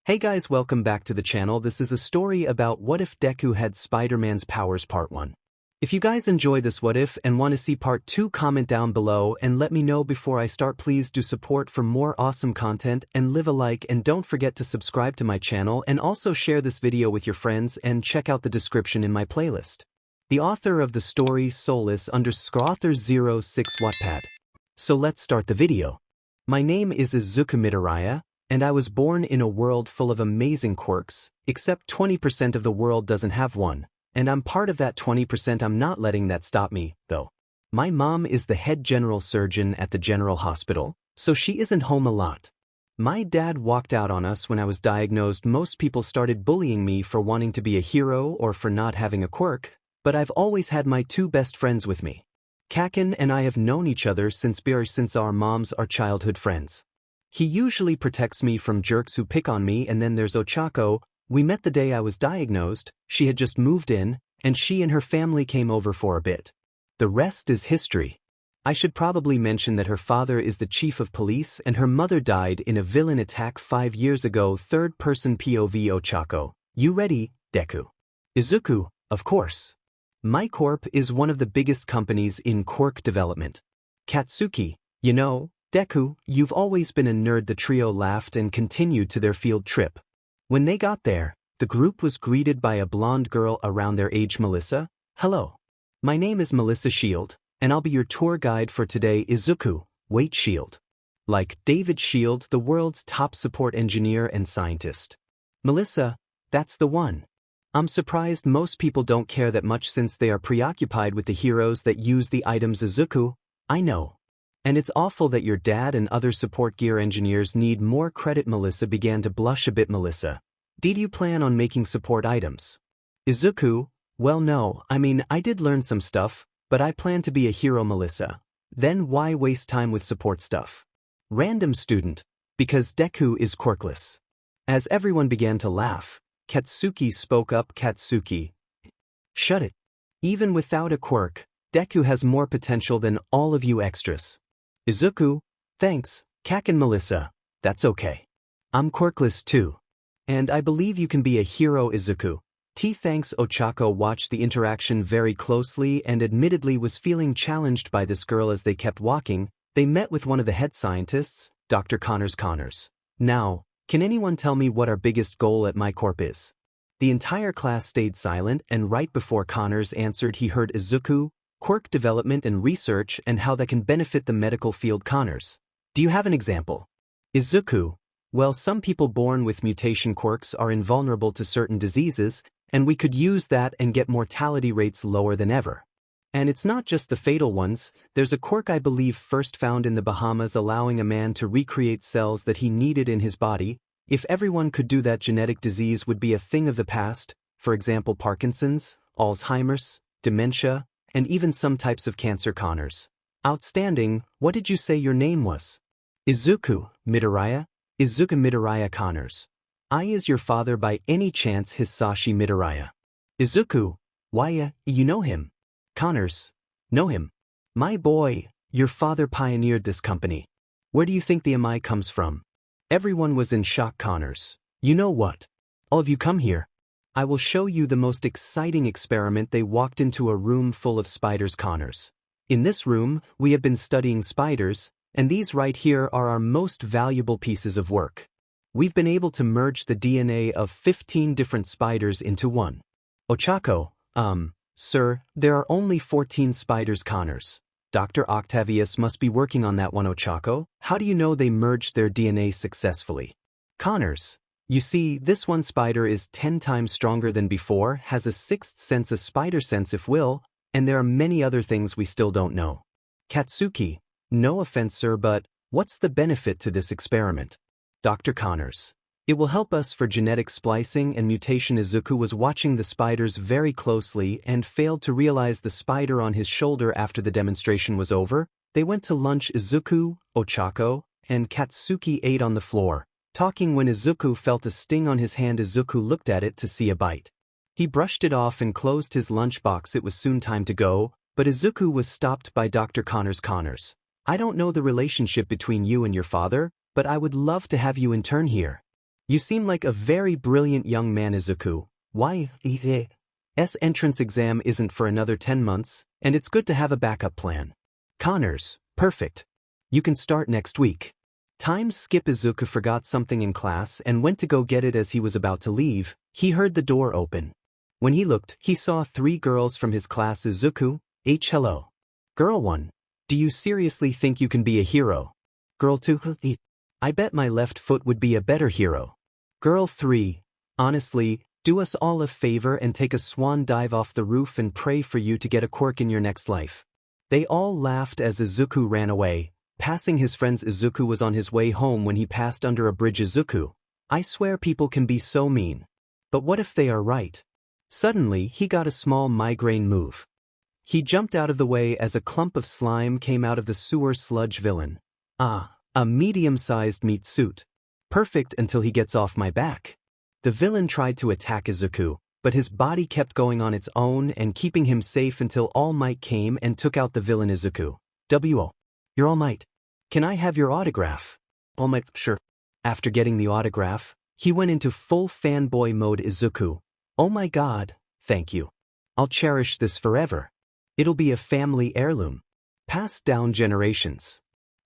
Hey guys, welcome back to the channel. This is a story about what if Deku had Spider-Man's powers part 1. If you guys enjoy this what if and want to see part 2, comment down below and let me know before I start. Please do support for more awesome content and leave a like, and don't forget to subscribe to my channel and also share this video with your friends and check out the description in my playlist. The author of the story 𝗧𝗵𝗲 𝗧𝗵𝗲. So let's start the video. My name is Izuku Midoriya, and I was born in a world full of amazing quirks, except 20% of the world doesn't have one, and I'm part of that 20%. I'm not letting that stop me, though. My mom is the head general surgeon at the general hospital, so she isn't home a lot. My dad walked out on us when I was diagnosed. Most people started bullying me for wanting to be a hero or for not having a quirk, but I've always had my two best friends with me. 𝗂𝐴𝐴 and I have known each other since our moms are childhood friends. He usually protects me from jerks who pick on me, and then there's 𝗬𝗧𝗪𝗀. We met the day I was diagnosed. She had just moved in, and she and her family came over for a bit. The rest is history. I should probably mention that her father is the chief of police and her mother died in a villain attack 5 years ago. Third person POV. 𝗬𝗧𝗪𝗀. You ready, Deku? Izuku, of course. Micorp is one of the biggest companies in quirk development. Katsuki, you know, Deku, you've always been a nerd. The trio laughed and continued to their field trip. When they got there, the group was greeted by a blonde girl around their age. Melissa, hello. My name is Melissa Shield, and I'll be your tour guide for today. Izuku, wait, Shield. Like David Shield, the world's top support engineer and scientist. Melissa, that's the one. I'm surprised most people don't care that much since they are preoccupied with the heroes that use the items. Izuku, I know. And it's awful that your dad and other support gear engineers need more credit. Melissa began to blush a bit. Melissa, did you plan on making support items? Izuku, well no, I mean I did learn some stuff, but I plan to be a hero. Melissa, then why waste time with support stuff? Random student, because Deku is quirkless. As everyone began to laugh, Katsuki spoke up. Katsuki, shut it. Even without a quirk, Deku has more potential than all of you extras. Izuku, thanks, 𝗂𝐴𝐴 and Melissa, that's okay. I'm quirkless too. And I believe you can be a hero. Izuku, thanks. 𝗬𝗧𝗪𝗀 watched the interaction very closely and admittedly was feeling challenged by this girl. As they kept walking, they met with one of the head scientists, Dr. 𝐒𝐭𝐻𝐿. Now, can anyone tell me what our biggest goal at Micorp is? The entire class stayed silent, and right before 𝐒𝐭𝐻𝐿 answered he heard Izuku, quirk development and research and how that can benefit the medical field. 𝐒𝐭𝐻𝐿, do you have an example? Izuku, well, some people born with mutation quirks are invulnerable to certain diseases, and we could use that and get mortality rates lower than ever. And it's not just the fatal ones. There's a quirk I believe first found in the Bahamas allowing a man to recreate cells that he needed in his body. If everyone could do that, genetic disease would be a thing of the past. For example, Parkinson's, Alzheimer's, dementia, and even some types of cancer. 𝗂𝐭𝐻𝐿, outstanding. What did you say your name was? Izuku Midoriya. Izuku Midoriya. 𝗂𝐭𝐻𝐿, is your father by any chance 𝗧𝗵𝗲 Midoriya? Izuku, why, you know him? 𝗂𝐭𝐻𝐿, know him. My boy, your father pioneered this company. Where do you think the 𝗵𝗲 comes from? Everyone was in shock. 𝗂𝐭𝐻𝐿, you know what? All of you come here. I will show you the most exciting experiment. They walked into a room full of spiders. 𝗂𝐭𝐻𝐿, in this room, we have been studying spiders, and these right here are our most valuable pieces of work. We've been able to merge the DNA of 15 different spiders into one. 𝗬𝗧𝗪𝗀, sir, there are only 14 spiders. 𝗂𝐭𝐻𝐿, Dr. Octavius must be working on that one. 𝗬𝗧𝗪𝗀, how do you know they merged their DNA successfully? 𝗂𝐭𝐻𝐿, you see, this one spider is 10 times stronger than before, has a sixth sense, a spider sense if will, and there are many other things we still don't know. Katsuki, no offense sir, but what's the benefit to this experiment? Dr. 𝗂𝐭𝐻𝐿, it will help us for genetic splicing and mutation. Izuku was watching the spiders very closely and failed to realize the spider on his shoulder. After the demonstration was over, they went to lunch. Izuku, 𝗬𝗧𝗪𝗀, and Katsuki ate on the floor, talking when Izuku felt a sting on his hand. Izuku looked at it to see a bite. He brushed it off and closed his lunchbox. It was soon time to go, but Izuku was stopped by Dr. 𝗂𝐭𝐻𝐿. I don't know the relationship between you and your father, but I would love to have you intern here. You seem like a very brilliant young man, Izuku. Why, 𝐒𝐻's entrance exam isn't for another 10 months, and it's good to have a backup plan. Connors, perfect. You can start next week. Time skip. Izuku forgot something in class and went to go get it. As he was about to leave, he heard the door open. When he looked, he saw 3 girls from his class. Izuku, hello. Girl 1. Do you seriously think you can be a hero? Girl 2. I bet my left foot would be a better hero. Girl 3. Honestly, do us all a favor and take a swan dive off the roof and pray for you to get a quirk in your next life. They all laughed as Izuku ran away, passing his friends. Izuku was on his way home when he passed under a bridge. Izuku, I swear people can be so mean. But what if they are right? Suddenly, he got a small migraine move. He jumped out of the way as a clump of slime came out of the sewer. Sludge villain. Ah, a medium-sized meat suit. Perfect until he gets off my back. The villain tried to attack Izuku, but his body kept going on its own and keeping him safe until All Might came and took out the villain. Izuku. You're All Might. Can I have your autograph? All Might, sure. After getting the autograph, he went into full fanboy mode. Izuku. Oh my god, thank you. I'll cherish this forever. It'll be a family heirloom. Passed down generations.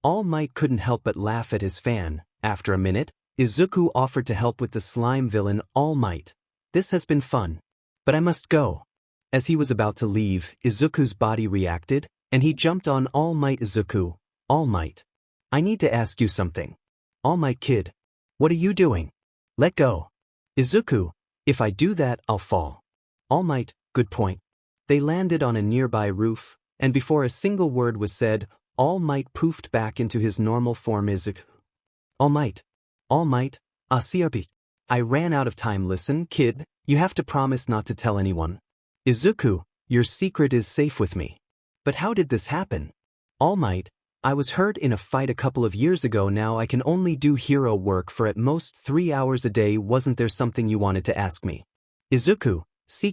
All Might couldn't help but laugh at his fan. After a minute, Izuku offered to help with the slime villain. All Might. This has been fun. But I must go. As he was about to leave, Izuku's body reacted, and he jumped on All Might. Izuku. All Might. I need to ask you something. All Might kid. What are you doing? Let go. Izuku. If I do that, I'll fall. All Might, good point. They landed on a nearby roof, and before a single word was said, All Might poofed back into his normal form. Izuku. All Might. All Might, 𝗧𝗵𝗲. I ran out of time. Listen, kid, you have to promise not to tell anyone. Izuku, your secret is safe with me. But how did this happen? All Might, I was hurt in a fight a couple of years ago. Now I can only do hero work for at most 3 hours a day. Wasn't there something you wanted to ask me? Izuku,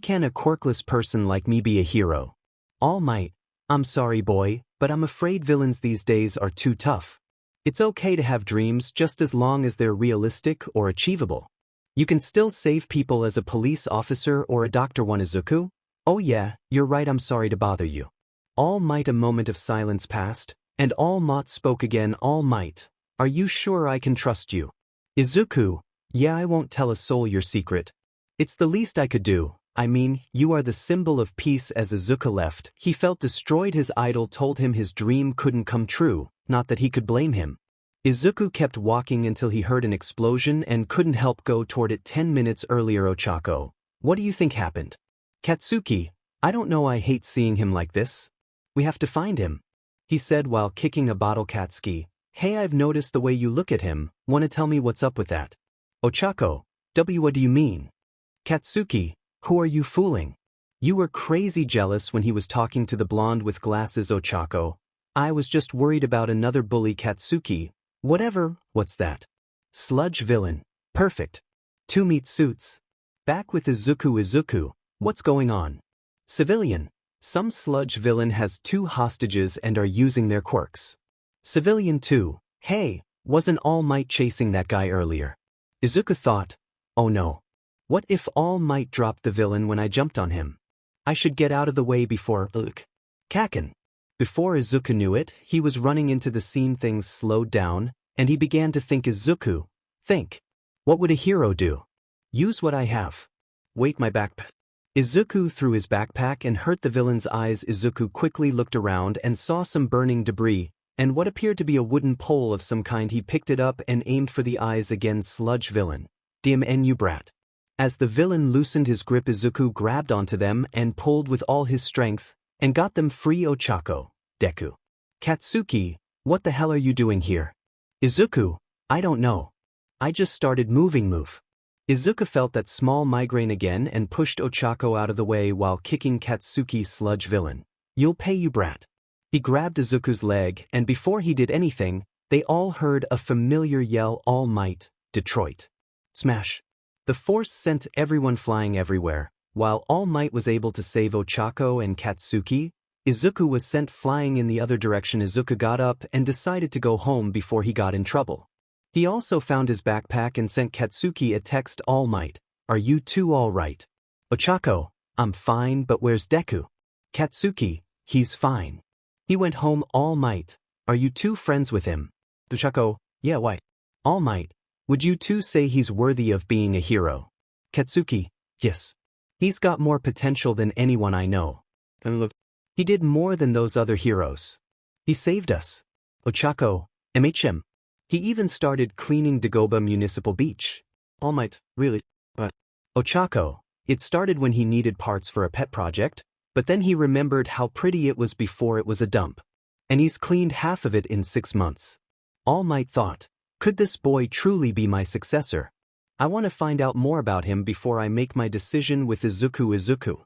can a quirkless person like me be a hero? All Might, I'm sorry boy, but I'm afraid villains these days are too tough. It's okay to have dreams just as long as they're realistic or achievable. You can still save people as a police officer or a doctor. One. Izuku? Oh yeah, you're right, I'm sorry to bother you. All Might. A moment of silence passed, and All Might spoke again. All Might, are you sure I can trust you? Izuku, yeah, I won't tell a soul your secret. It's the least I could do. I mean, you are the symbol of peace. As Izuku left, he felt destroyed. His idol told him his dream couldn't come true, not that he could blame him. Izuku kept walking until he heard an explosion and couldn't help go toward it. 10 minutes earlier. Ochako, what do you think happened? Katsuki, I don't know, I hate seeing him like this. We have to find him, he said while kicking a bottle. Katsuki, hey, I've noticed the way you look at him. Wanna tell me what's up with that? Ochako, what do you mean? Katsuki, who are you fooling? You were crazy jealous when he was talking to the blonde with glasses. Ochako, I was just worried about another bully. Katsuki, whatever, what's that? Sludge villain. Perfect. 2 meat suits. Back with Izuku. Izuku, what's going on? Civilian. Some sludge villain has 2 hostages and are using their quirks. Civilian 2. Hey, wasn't All Might chasing that guy earlier? Izuku thought, oh no. What if All Might dropped the villain when I jumped on him? I should get out of the way before Kaken. Before Izuku knew it, he was running into the scene. Things slowed down, and he began to think. Izuku, think. What would a hero do? Use what I have. Wait, my backpack. Izuku threw his backpack and hurt the villain's eyes. Izuku quickly looked around and saw some burning debris, and what appeared to be a wooden pole of some kind. He picked it up and aimed for the eyes again. Sludge villain. Damn you brat. As the villain loosened his grip, Izuku grabbed onto them and pulled with all his strength, and got them free. Ochako, Deku. Katsuki, what the hell are you doing here? Izuku, I don't know. I just started moving. Move. Izuku felt that small migraine again and pushed Ochako out of the way while kicking Katsuki. Sludge villain. You'll pay, you brat. He grabbed Izuku's leg, and before he did anything, they all heard a familiar yell. All Might, Detroit. Smash. The force sent everyone flying everywhere. While All Might was able to save Ochako and Katsuki, Izuku was sent flying in the other direction. Izuku got up and decided to go home before he got in trouble. He also found his backpack and sent Katsuki a text, "All Might, are you two all right? 𝗧𝗏𝗧𝗏, I'm fine, but where's Deku? Katsuki, he's fine. He went home. All Might, are you two friends with him? 𝗧𝗏𝗧𝗏, yeah, why? All Might, would you two say he's worthy of being a hero? Katsuki, yes. He's got more potential than anyone I know. And look, he did more than those other heroes. He saved us. 𝗧𝗏𝗧𝗏. He even started cleaning Dagoba Municipal Beach. All Might, really? But 𝗧𝗏𝗧𝗏, it started when he needed parts for a pet project, but then he remembered how pretty it was before it was a dump. And he's cleaned half of it in 6 months. All Might thought, could this boy truly be my successor? I want to find out more about him before I make my decision with Izuku.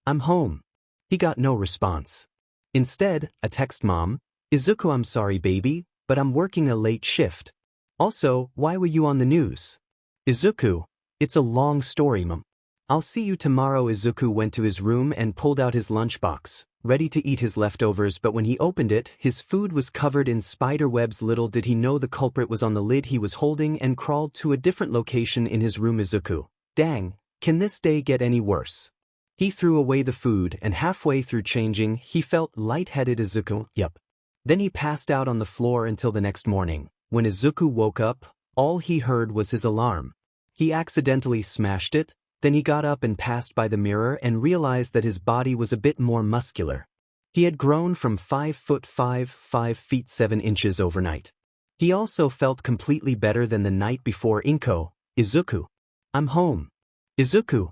I'm home. He got no response. Instead, a text, "Mom, Izuku, I'm sorry baby, but I'm working a late shift. Also, why were you on the news? Izuku, it's a long story, Mom. I'll see you tomorrow." Izuku went to his room and pulled out his lunchbox, ready to eat his leftovers, but when he opened it, his food was covered in spider webs. Little did he know the culprit was on the lid he was holding and crawled to a different location in his room. Izuku, dang, can this day get any worse? He threw away the food, and halfway through changing, he felt lightheaded. Izuku, yup. Then he passed out on the floor until the next morning. When Izuku woke up, all he heard was his alarm. He accidentally smashed it. Then he got up and passed by the mirror and realized that his body was a bit more muscular. He had grown from 5'5", 5 feet 7 inches overnight. He also felt completely better than the night before. Izuku, I'm home. Izuku,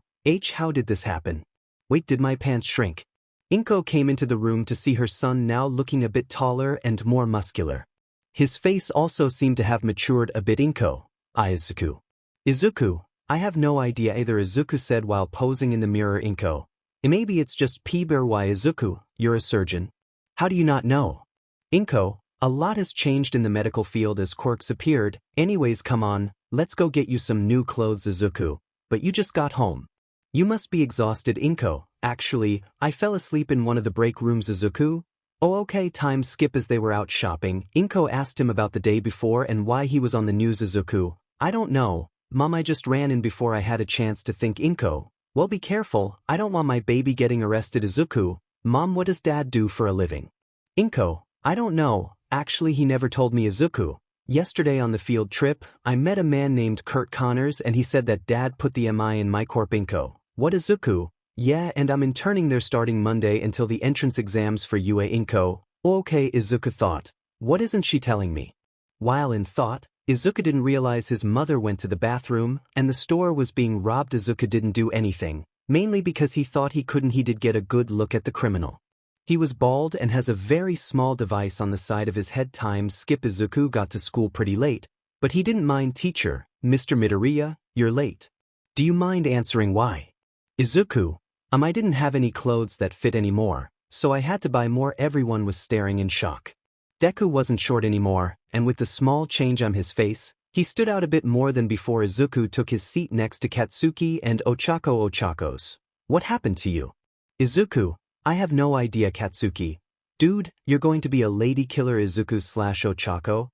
how did this happen? Wait, did my pants shrink? Inko came into the room to see her son now looking a bit taller and more muscular. His face also seemed to have matured a bit. Izuku. Izuku, I have no idea either, Izuku said while posing in the mirror. Maybe it's just 𝗵𝗃𝗏. Izuku, you're a surgeon. How do you not know? A lot has changed in the medical field as quirks appeared. Anyways, come on, let's go get you some new clothes. Izuku, but you just got home. You must be exhausted. Actually, I fell asleep in one of the break rooms. Izuku, oh okay, time skip. As they were out shopping, asked him about the day before and why he was on the news. Izuku, I don't know. Mom, I just ran in before I had a chance to think. Well, be careful, I don't want my baby getting arrested. Izuku, Mom, what does Dad do for a living? I don't know, actually he never told me. Izuku, yesterday on the field trip, I met a man named Kurt Connors and he said that Dad put the MI in Micorp. What? Izuku, yeah, and I'm interning there starting Monday until the entrance exams for UA. Okay, Izuku thought, what isn't she telling me? While in thought, Izuku didn't realize his mother went to the bathroom, and the store was being robbed. Izuku didn't do anything, mainly because he thought he couldn't. He did get a good look at the criminal. He was bald and has a very small device on the side of his head. Time skip. Izuku got to school pretty late, but he didn't mind. Teacher, Mr. Midoriya, you're late. Do you mind answering why? Izuku, I didn't have any clothes that fit anymore, so I had to buy more. Everyone was staring in shock. Deku wasn't short anymore, and with the small change on his face, he stood out a bit more than before. Izuku took his seat next to Katsuki and 𝗧𝗏𝗧𝗏. What happened to you? Izuku, I have no idea. Katsuki, dude, you're going to be a lady killer. Izuku/𝗧𝗏𝗧𝗏.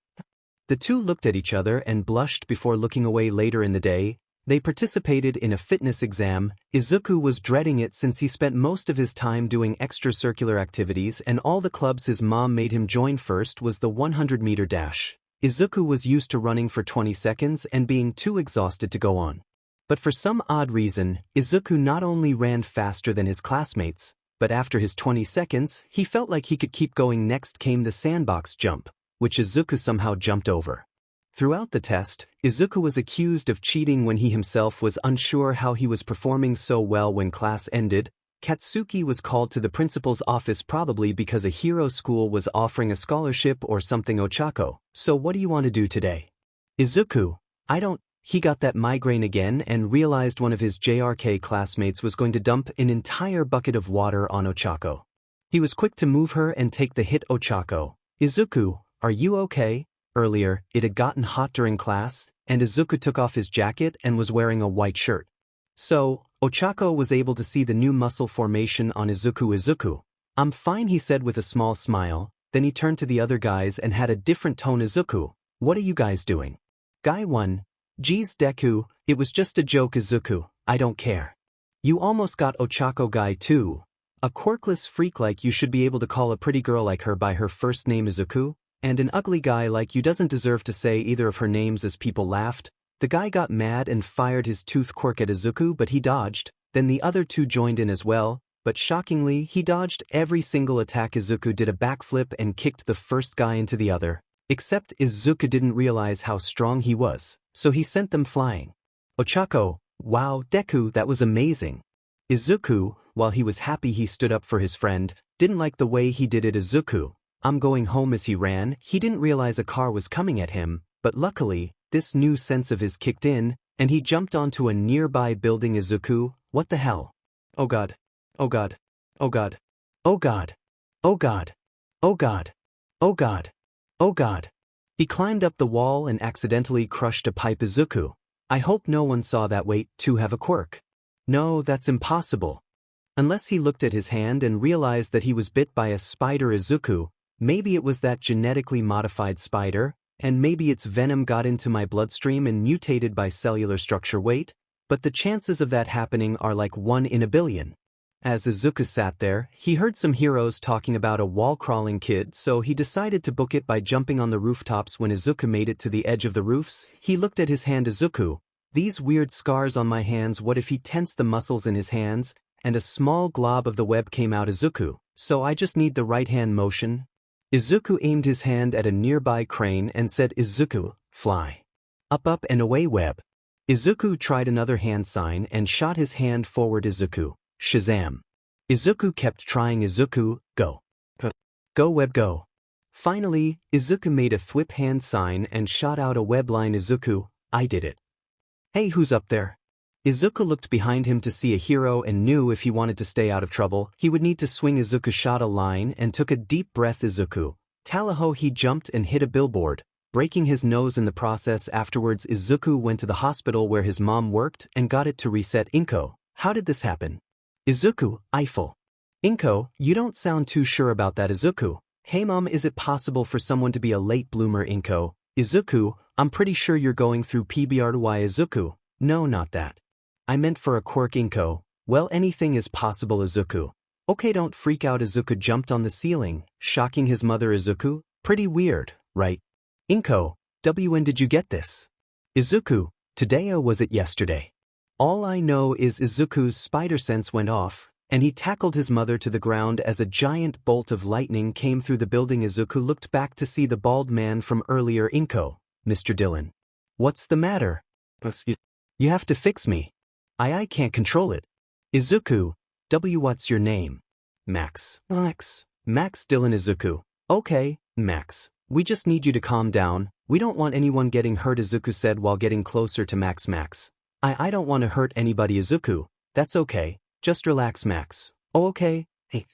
The two looked at each other and blushed before looking away. Later in the day, they participated in a fitness exam. Izuku was dreading it since he spent most of his time doing extracurricular activities and all the clubs his mom made him join. First was the 100-meter dash. Izuku was used to running for 20 seconds and being too exhausted to go on. But for some odd reason, Izuku not only ran faster than his classmates, but after his 20 seconds, he felt like he could keep going. Next came the sandbox jump, which Izuku somehow jumped over. Throughout the test, Izuku was accused of cheating when he himself was unsure how he was performing so well. When class ended, Katsuki was called to the principal's office, probably because a hero school was offering a scholarship or something. 𝗧𝗏𝗧𝗏, so what do you want to do today? Izuku, I don't. He got that migraine again and realized one of his JRK classmates was going to dump an entire bucket of water on 𝗧𝗏𝗧𝗏. He was quick to move her and take the hit. 𝗧𝗏𝗧𝗏, Izuku, are you okay? Earlier, it had gotten hot during class, and Izuku took off his jacket and was wearing a white shirt. So, 𝗧𝗏𝗧𝗏 was able to see the new muscle formation on Izuku. Izuku, I'm fine, he said with a small smile. Then he turned to the other guys and had a different tone. Izuku, What are you guys doing? Guy 1. Geez Deku, it was just a joke Izuku, I don't care. You almost got Ochako Guy 2. A quirkless freak like you should be able to call a pretty girl like her by her first name Izuku, and an ugly guy like you doesn't deserve to say either of her names as people laughed. The guy got mad and fired his tooth quirk at Izuku but he dodged, then the other two joined in as well, but shockingly he dodged every single attack. Izuku did a backflip and kicked the first guy into the other, except Izuku didn't realize how strong he was, so he sent them flying. Ochako, wow Deku, that was amazing. Izuku, while he was happy he stood up for his friend, didn't like the way he did it. Izuku, I'm going home. As he ran, he didn't realize a car was coming at him, but luckily, this new sense of his kicked in, and he jumped onto a nearby building. Izuku, what the hell? Oh god. Oh god. Oh god. Oh god. Oh god. Oh god. Oh god. Oh god. He climbed up the wall and accidentally crushed a pipe. Izuku, I hope no one saw that. Wait, to have a quirk? No, that's impossible. Unless he looked at his hand and realized that he was bit by a spider. Izuku, maybe it was that genetically modified spider, and maybe its venom got into my bloodstream and mutated by cellular structure. Wait, but the chances of that happening are like 1 in a billion. As Izuku sat there, he heard some heroes talking about a wall-crawling kid, so he decided to book it by jumping on the rooftops. When Izuku made it to the edge of the roofs, he looked at his hand. Izuku, these weird scars on my hands. What if he tensed the muscles in his hands, and a small glob of the web came out? Izuku, so I just need the right hand motion? Izuku aimed his hand at a nearby crane and said, Izuku, fly. Up up and away web. Izuku tried another hand sign and shot his hand forward. Izuku, Shazam. Izuku kept trying. Izuku, go. Go web go. Finally, Izuku made a thwip hand sign and shot out a web line. Izuku, I did it. Hey, who's up there? Izuku looked behind him to see a hero and knew if he wanted to stay out of trouble, he would need to swing. Izuku shot a line and took a deep breath. Izuku, Talaho. He jumped and hit a billboard, breaking his nose in the process. Afterwards, Izuku went to the hospital where his mom worked and got it to reset. Inko, how did this happen? Izuku, Eiffel. Inko, you don't sound too sure about that. Izuku, hey mom, is it possible for someone to be a late bloomer? Inko, Izuku, I'm pretty sure you're going through PBR. Izuku, no, not that. I meant for a quirk. Inko, well, anything is possible. Izuku, okay, don't freak out. Izuku jumped on the ceiling, shocking his mother. Izuku, pretty weird, right? Inko, when did you get this? Izuku, today or was it yesterday? All I know is Izuku's spider sense went off, and he tackled his mother to the ground as a giant bolt of lightning came through the building. Izuku looked back to see the bald man from earlier. Inko, Mr. Dillon. What's the matter? You have to fix me. I can't control it. Izuku, what's your name? Max. Max Dillon. Izuku, okay, Max, we just need you to calm down. We don't want anyone getting hurt. Izuku said while getting closer to Max. Max, I don't want to hurt anybody. Izuku, that's okay, just relax. Max, oh okay. Hey.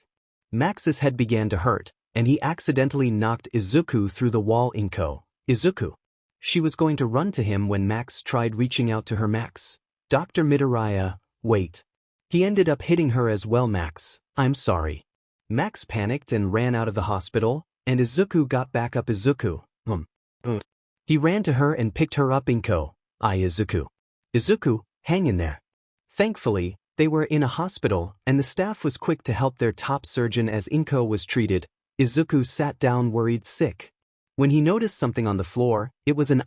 Max's head began to hurt, and he accidentally knocked Izuku through the wall. Inko, Izuku. She was going to run to him when Max tried reaching out to her. Max, Dr. Midoriya, wait. He ended up hitting her as well. Max, I'm sorry. Max panicked and ran out of the hospital, and Izuku got back up. Izuku, He ran to her and picked her up. Inko, Izuku. Izuku, hang in there. Thankfully, they were in a hospital, and the staff was quick to help their top surgeon as Inko was treated. Izuku sat down worried sick. When he noticed something on the floor, it was an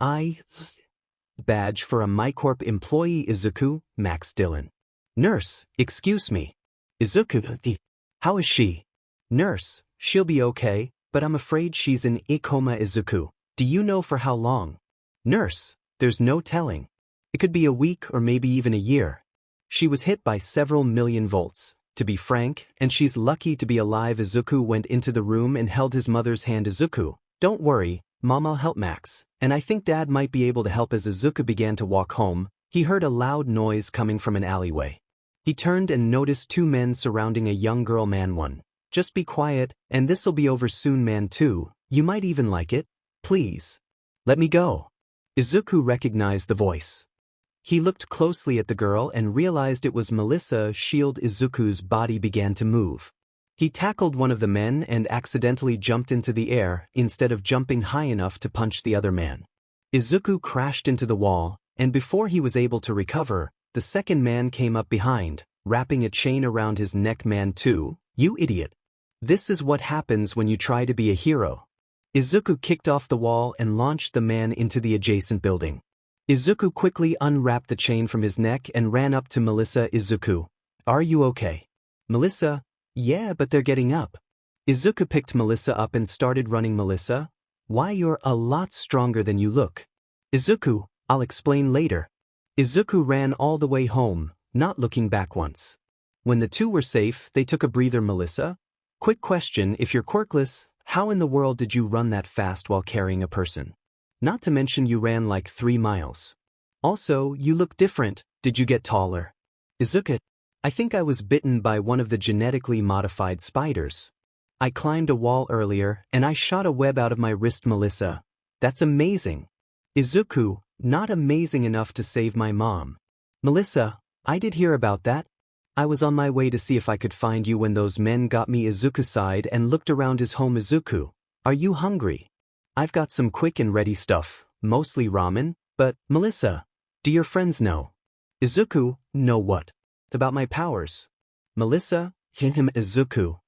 badge for a Micorp employee. Izuku, Max Dillon. Nurse, excuse me. Izuku, how is she? Nurse, she'll be okay, but I'm afraid she's in a coma. Izuku, do you know for how long? Nurse, there's no telling. It could be a week or maybe even a year. She was hit by several million volts, to be frank, and she's lucky to be alive. Izuku went into the room and held his mother's hand. Izuku, don't worry, Mom, I'll help Max, and I think Dad might be able to help. As Izuku began to walk home, he heard a loud noise coming from an alleyway. He turned and noticed 2 men surrounding a young girl. Man 1, just be quiet, and this'll be over soon. Man 2, you might even like it. Please. Let me go. Izuku recognized the voice. He looked closely at the girl and realized it was Melissa. Izuku's body began to move. He tackled one of the men and accidentally jumped into the air instead of jumping high enough to punch the other man. Izuku crashed into the wall, and before he was able to recover, the second man came up behind, wrapping a chain around his neck. Man too, you idiot. This is what happens when you try to be a hero. Izuku kicked off the wall and launched the man into the adjacent building. Izuku quickly unwrapped the chain from his neck and ran up to Melissa. Izuku, are you okay? Melissa, yeah, but they're getting up. Izuku picked Melissa up and started running. Melissa, why, you're a lot stronger than you look. Izuku, I'll explain later. Izuku ran all the way home, not looking back once. When the two were safe, they took a breather. Melissa, quick question, if you're quirkless, how in the world did you run that fast while carrying a person? Not to mention you ran like 3 miles. Also, you look different, did you get taller? Izuku, I think I was bitten by one of the genetically modified spiders. I climbed a wall earlier and I shot a web out of my wrist. Melissa, that's amazing. Izuku, not amazing enough to save my mom. Melissa, I did hear about that. I was on my way to see if I could find you when those men got me. Izuku sighed and looked around his home. Izuku, are you hungry? I've got some quick and ready stuff, mostly ramen, but, Melissa, do your friends know? Izuku, know what? About my powers. Melissa, Izuku,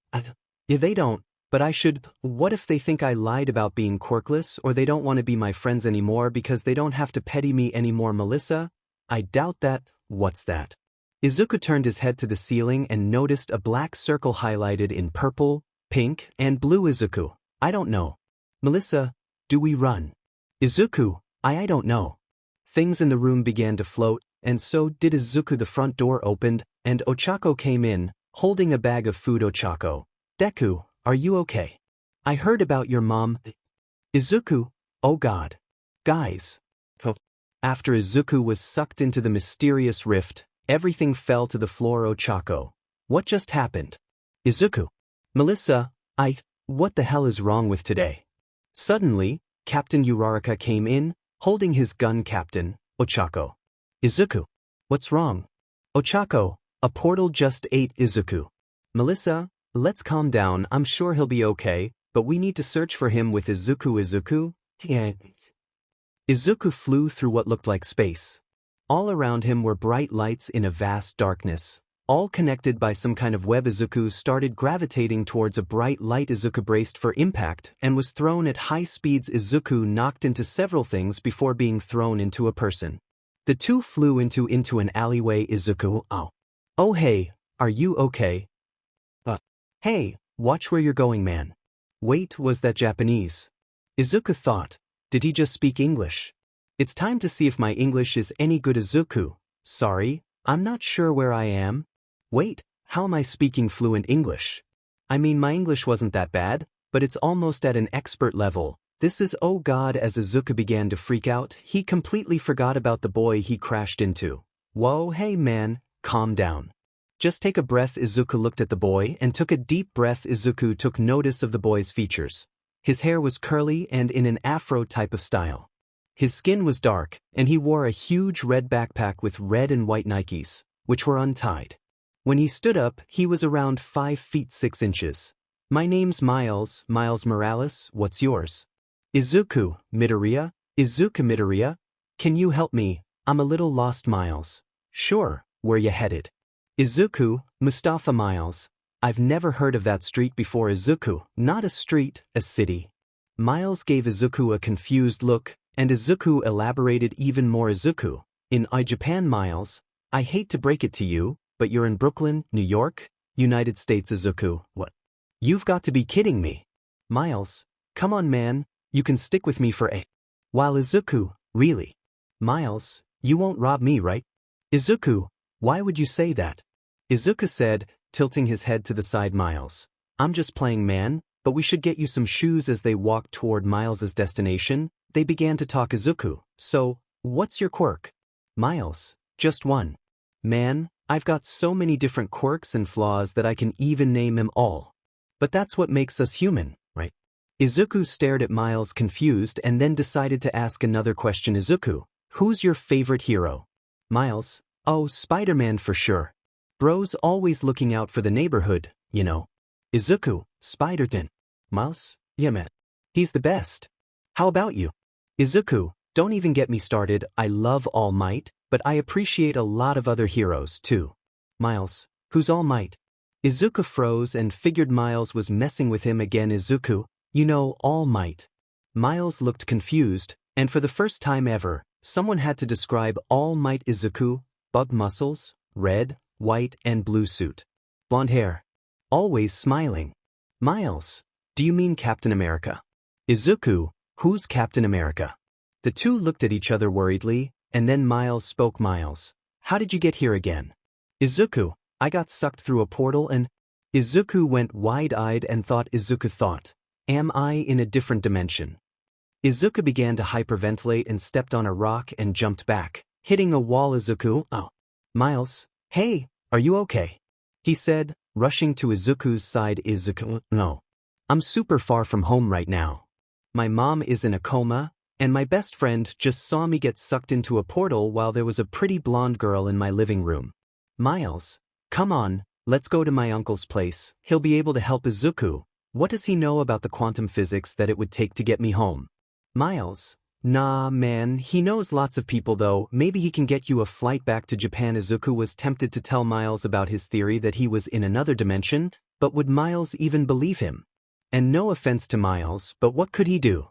yeah, they don't, but I should. What if they think I lied about being quirkless, or they don't want to be my friends anymore because they don't have to petty me anymore? Melissa, I doubt that. What's that? Izuku turned his head to the ceiling and noticed a black circle highlighted in purple, pink, and blue. Izuku, I don't know. Melissa, do we run? Izuku, I don't know. Things in the room began to float, and so did Izuku. The front door opened, and Ochako came in, holding a bag of food. Ochako, Deku, are you okay? I heard about your mom. Izuku, oh god. Guys. After Izuku was sucked into the mysterious rift, everything fell to the floor. Ochako, what just happened? Izuku, Melissa, what the hell is wrong with today? Suddenly, Captain Uraraka came in, holding his gun. Captain, Ochako. Izuku, what's wrong? Ochako, a portal just ate. Izuku, Melissa, let's calm down. I'm sure he'll be okay, but we need to search for him with Izuku. Izuku? Izuku flew through what looked like space. All around him were bright lights in a vast darkness, all connected by some kind of web. Izuku started gravitating towards a bright light. Izuku braced for impact and was thrown at high speeds. Izuku knocked into several things before being thrown into a person. The two flew into an alleyway. Izuku, oh hey, are you okay? Hey, watch where you're going, man. Wait, was that Japanese? Izuku thought, did he just speak English? It's time to see if my English is any good. Izuku, sorry, I'm not sure where I am. Wait, how am I speaking fluent English? I mean, my English wasn't that bad, but it's almost at an expert level. This is oh god. As Izuku began to freak out, he completely forgot about the boy he crashed into. Whoa, hey man, calm down. Just take a breath. Izuku looked at the boy and took a deep breath. Izuku took notice of the boy's features. His hair was curly and in an afro type of style. His skin was dark, and he wore a huge red backpack with red and white Nikes, which were untied. When he stood up, he was around 5 feet 6 inches. My name's Miles Morales, what's yours? Izuku Midoriya. Izuku Midoriya, can you help me? I'm a little lost. Miles, sure, where you headed? Izuku Mustafa. Miles, I've never heard of that street before. Izuku, not a street, a city. Miles gave Izuku a confused look, and Izuku elaborated even more. Izuku, in Japan. Miles, I hate to break it to you, but you're in Brooklyn, New York, United States. Izuku, what? You've got to be kidding me. Miles, come on man, you can stick with me for a while. Izuku, really? Miles, you won't rob me, right? Izuku, why would you say that? Izuku said, tilting his head to the side. Miles, I'm just playing man, but we should get you some shoes. As they walked toward Miles's destination, they began to talk. Izuku, so, what's your quirk? Miles, just one. Man, I've got so many different quirks and flaws that I can even name them all. But that's what makes us human, right? Izuku stared at Miles confused and then decided to ask another question. Izuku, who's your favorite hero? Miles, oh, Spider-Man for sure. Bro's always looking out for the neighborhood, you know. Izuku, Spider-Den. Miles? Yeah man. He's the best. How about you? Izuku, don't even get me started, I love All Might, but I appreciate a lot of other heroes too. Miles, who's All Might? Izuku froze and figured Miles was messing with him again. Izuku, you know All Might. Miles looked confused, and for the first time ever, someone had to describe All Might. Izuku, bug muscles, red, white and blue suit. Blonde hair. Always smiling. Miles, do you mean Captain America? Izuku, who's Captain America? The two looked at each other worriedly, and then Miles spoke. Miles, how did you get here again? Izuku, I got sucked through a portal and… Izuku went wide-eyed and thought. Izuku thought, am I in a different dimension? Izuku began to hyperventilate and stepped on a rock and jumped back, hitting a wall. Izuku, oh. Miles, hey, are you okay? He said, rushing to Izuku's side. Izuku, no. I'm super far from home right now. My mom is in a coma, and my best friend just saw me get sucked into a portal while there was a pretty blonde girl in my living room. Miles, come on, let's go to my uncle's place, he'll be able to help. Izuku, what does he know about the quantum physics that it would take to get me home? Miles, nah man, he knows lots of people though, maybe he can get you a flight back to Japan. Izuku was tempted to tell Miles about his theory that he was in another dimension, but would Miles even believe him? And no offense to Miles, but what could he do?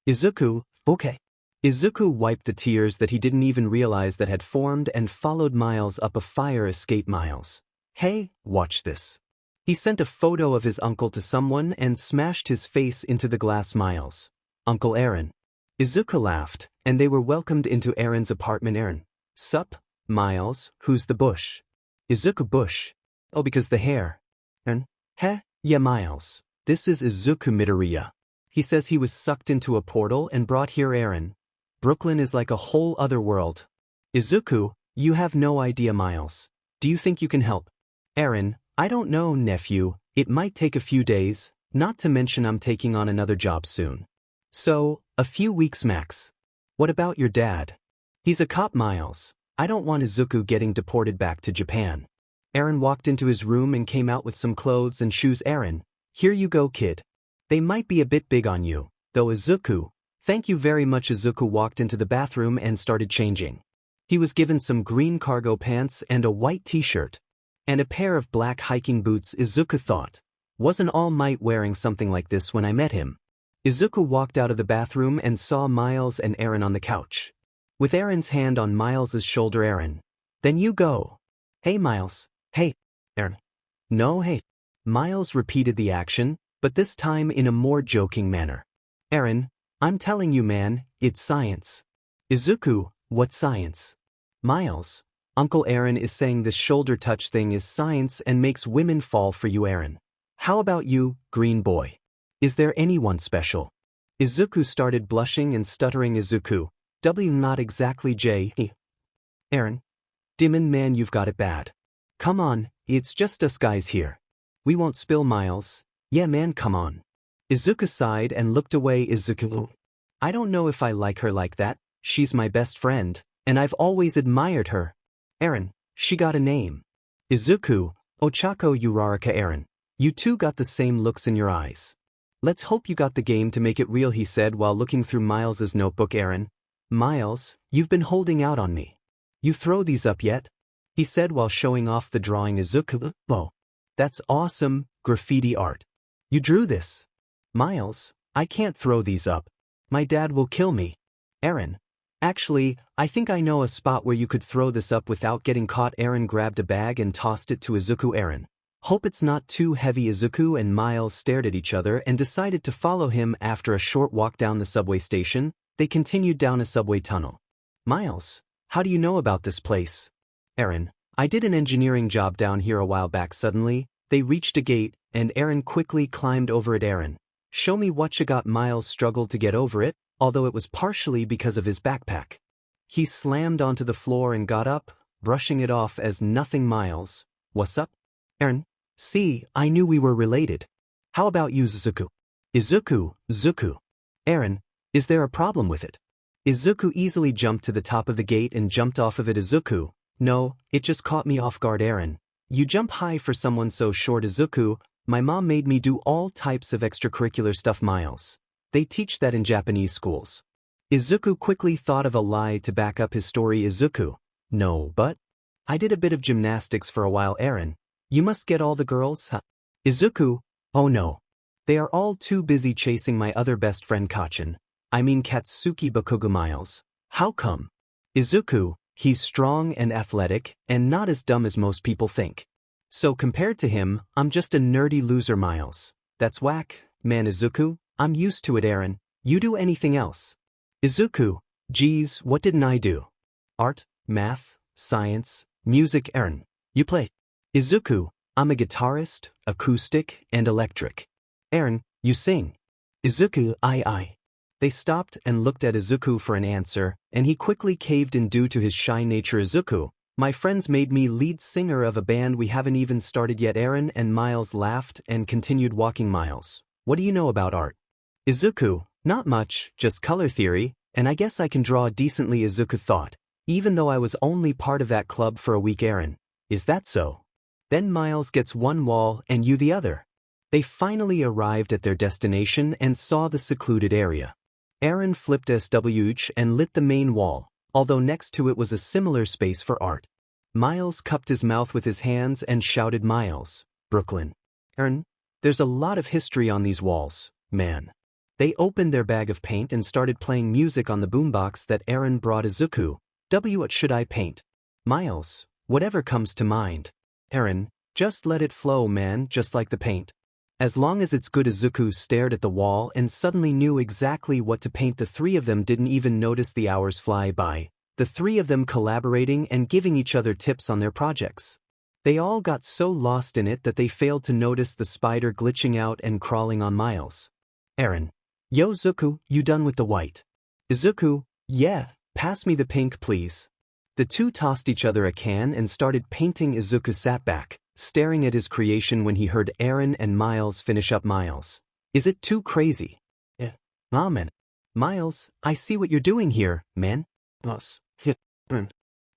Izuku, okay. Izuku wiped the tears that he didn't even realize that had formed and followed Miles up a fire escape. Miles, hey, watch this. He sent a photo of his uncle to someone and smashed his face into the glass. Miles, Uncle Aaron. Izuku laughed, and they were welcomed into Aaron's apartment. Aaron, sup? Miles, who's the bush? Izuku, bush. Oh, because the hair. Aaron, heh, yeah Miles, this is Izuku Midoriya. He says he was sucked into a portal and brought here. Aaron, Brooklyn is like a whole other world. Izuku, you have no idea. Miles, do you think you can help? Aaron, I don't know nephew, it might take a few days, not to mention I'm taking on another job soon. So, a few weeks max. What about your dad? He's a cop. Miles, I don't want Izuku getting deported back to Japan. Aaron walked into his room and came out with some clothes and shoes. Aaron, here you go kid. They might be a bit big on you, though. Izuku, thank you very much. Izuku walked into the bathroom and started changing. He was given some green cargo pants and a white t-shirt. And a pair of black hiking boots. Izuku thought, wasn't All Might wearing something like this when I met him? Izuku walked out of the bathroom and saw Miles and Aaron on the couch. With Aaron's hand on Miles's shoulder. Aaron, then you go. Hey Miles, hey. Aaron, no hey. Miles repeated the action, but this time in a more joking manner. Aaron, I'm telling you man, it's science. Izuku, what science? Miles, Uncle Aaron is saying this shoulder touch thing is science and makes women fall for you. Aaron, how about you, green boy? Is there anyone special? Izuku started blushing and stuttering. Izuku, not exactly J. Aaron, Dimon man, you've got it bad. Come on, it's just us guys here. We won't spill. Miles, yeah man, come on. Izuku sighed and looked away. Izuku, I don't know if I like her like that, she's my best friend, and I've always admired her. Aaron, she got a name. Izuku, Ochako Uraraka. Aaron, you two got the same looks in your eyes. Let's hope you got the game to make it real, he said while looking through Miles's notebook. Aaron, Miles, you've been holding out on me. You throw these up yet? He said while showing off the drawing. Izuku, oh, that's awesome, graffiti art. You drew this? Miles, I can't throw these up. My dad will kill me. Aaron, actually, I think I know a spot where you could throw this up without getting caught. Aaron grabbed a bag and tossed it to Izuku. Aaron, hope it's not too heavy. Izuku and Miles stared at each other and decided to follow him. After a short walk down the subway station, they continued down a subway tunnel. Miles, how do you know about this place? Aaron, I did an engineering job down here a while back. Suddenly, they reached a gate, and Aaron quickly climbed over it. Aaron, show me what you got. Miles struggled to get over it, although it was partially because of his backpack. He slammed onto the floor and got up, brushing it off as nothing. Miles, what's up? Aaron, see, I knew we were related. How about you, Izuku? Izuku, Zuku. Aaron, is there a problem with it? Izuku easily jumped to the top of the gate and jumped off of it. Izuku, no, it just caught me off guard. Aaron, you jump high for someone so short. Izuku, My mom made me do all types of extracurricular stuff, Miles. They teach that in Japanese schools. Izuku quickly thought of a lie to back up his story. Izuku: no, but I did a bit of gymnastics for a while. Eren: you must get all the girls, huh? Izuku: oh no. They are all too busy chasing my other best friend Katsuki Bakugo. Miles: how come? Izuku: he's strong and athletic, and not as dumb as most people think. So compared to him, I'm just a nerdy loser. Miles: that's whack, man. Izuku: I'm used to it. Eren: you do anything else? Izuku: geez, what didn't I do? Art, math, science, music. Eren: you play? Izuku: I'm a guitarist, acoustic, and electric. Eren: you sing? Izuku: I. They stopped and looked at Izuku for an answer, and he quickly caved in due to his shy nature. Izuku: my friends made me lead singer of a band we haven't even started yet. Eren and Miles laughed and continued walking. Miles: what do you know about art? Izuku: not much, just color theory, and I guess I can draw decently. Izuku thought, even though I was only part of that club for a week. Eren: is that so? Then Miles gets one wall and you the other. They finally arrived at their destination and saw the secluded area. Eren flipped SWH and lit the main wall, although next to it was a similar space for art. Miles cupped his mouth with his hands and shouted, Miles: Brooklyn. Eren: there's a lot of history on these walls, man. They opened their bag of paint and started playing music on the boombox that Eren brought. Izuku: what should I paint? Miles: whatever comes to mind. Eren: just let it flow, man, just like the paint. As long as it's good. Izuku stared at the wall and suddenly knew exactly what to paint. The three of them didn't even notice the hours fly by, the three of them collaborating and giving each other tips on their projects. They all got so lost in it that they failed to notice the spider glitching out and crawling on Miles. Eren: yo Zuku, you done with the white? Izuku: yeah, pass me the pink please. The two tossed each other a can and started painting. Izuku sat back, staring at his creation when he heard Eren and Miles finish up. Miles: is it too crazy? Man. Miles: I see what you're doing here, man.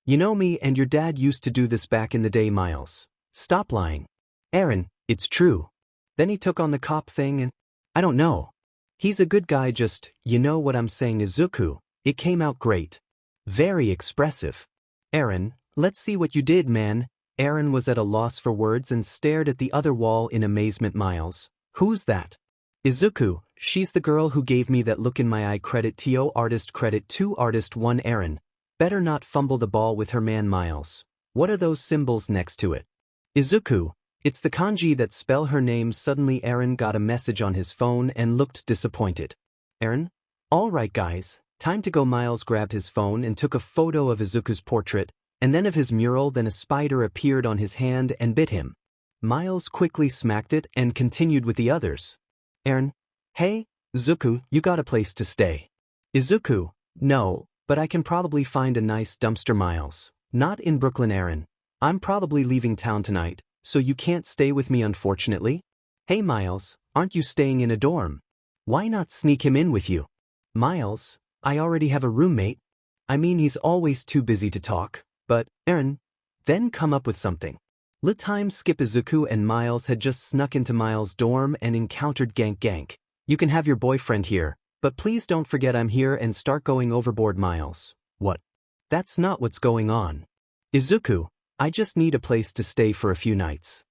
You know me and your dad used to do this back in the day. Miles: stop lying. Eren: it's true. Then he took on the cop thing and I don't know. He's a good guy, just, you know what I'm saying. Izuku: it came out great. Very expressive. Eren: let's see what you did, man. Eren was at a loss for words and stared at the other wall in amazement. Miles: who's that? Izuku: she's the girl who gave me that look in my eye. Credit to artist, credit to artist 1. Eren: better not fumble the ball with her, man. Miles: what are those symbols next to it? Izuku: it's the kanji that spell her name. Suddenly Eren got a message on his phone and looked disappointed. Eren: all right guys, time to go. Miles grabbed his phone and took a photo of Izuku's portrait, and then of his mural. Then a spider appeared on his hand and bit him. Miles quickly smacked it and continued with the others. Eren: hey, Izuku, you got a place to stay? Izuku: no, but I can probably find a nice dumpster. Miles: not in Brooklyn. Eren: I'm probably leaving town tonight, so you can't stay with me unfortunately. Hey Miles, aren't you staying in a dorm? Why not sneak him in with you? Miles: I already have a roommate. I mean, he's always too busy to talk. But, Eren, then come up with something. 𝗧𝗵𝗲 Izuku and Miles had just snuck into Miles' dorm and encountered Gank. You can have your boyfriend here, but please don't forget I'm here and start going overboard. Miles: what? That's not what's going on. Izuku: I just need a place to stay for a few nights.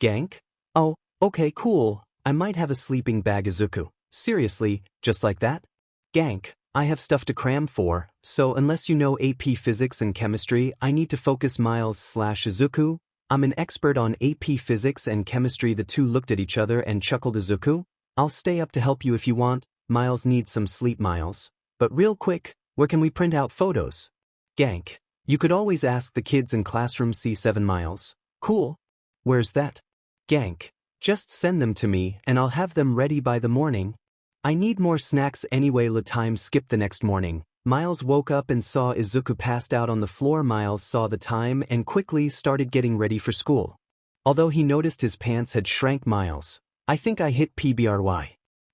Gank: oh, okay, cool, I might have a sleeping bag. Izuku: seriously, just like that? Gank: I have stuff to cram for, so unless you know AP Physics and Chemistry, I need to focus. Miles/Izuku: I'm an expert on AP Physics and Chemistry. The two looked at each other and chuckled. Izuku: I'll stay up to help you if you want. Miles needs some sleep. Miles: but real quick, where can we print out photos? Gank: you could always ask the kids in classroom C7. Miles: cool. Where's that? Gank: just send them to me and I'll have them ready by the morning. I need more snacks anyway. 𝗧𝗵𝗲 The next morning, Miles woke up and saw Izuku passed out on the floor. Miles saw the time and quickly started getting ready for school. Although he noticed his pants had shrank. Miles: I think I hit PBRY.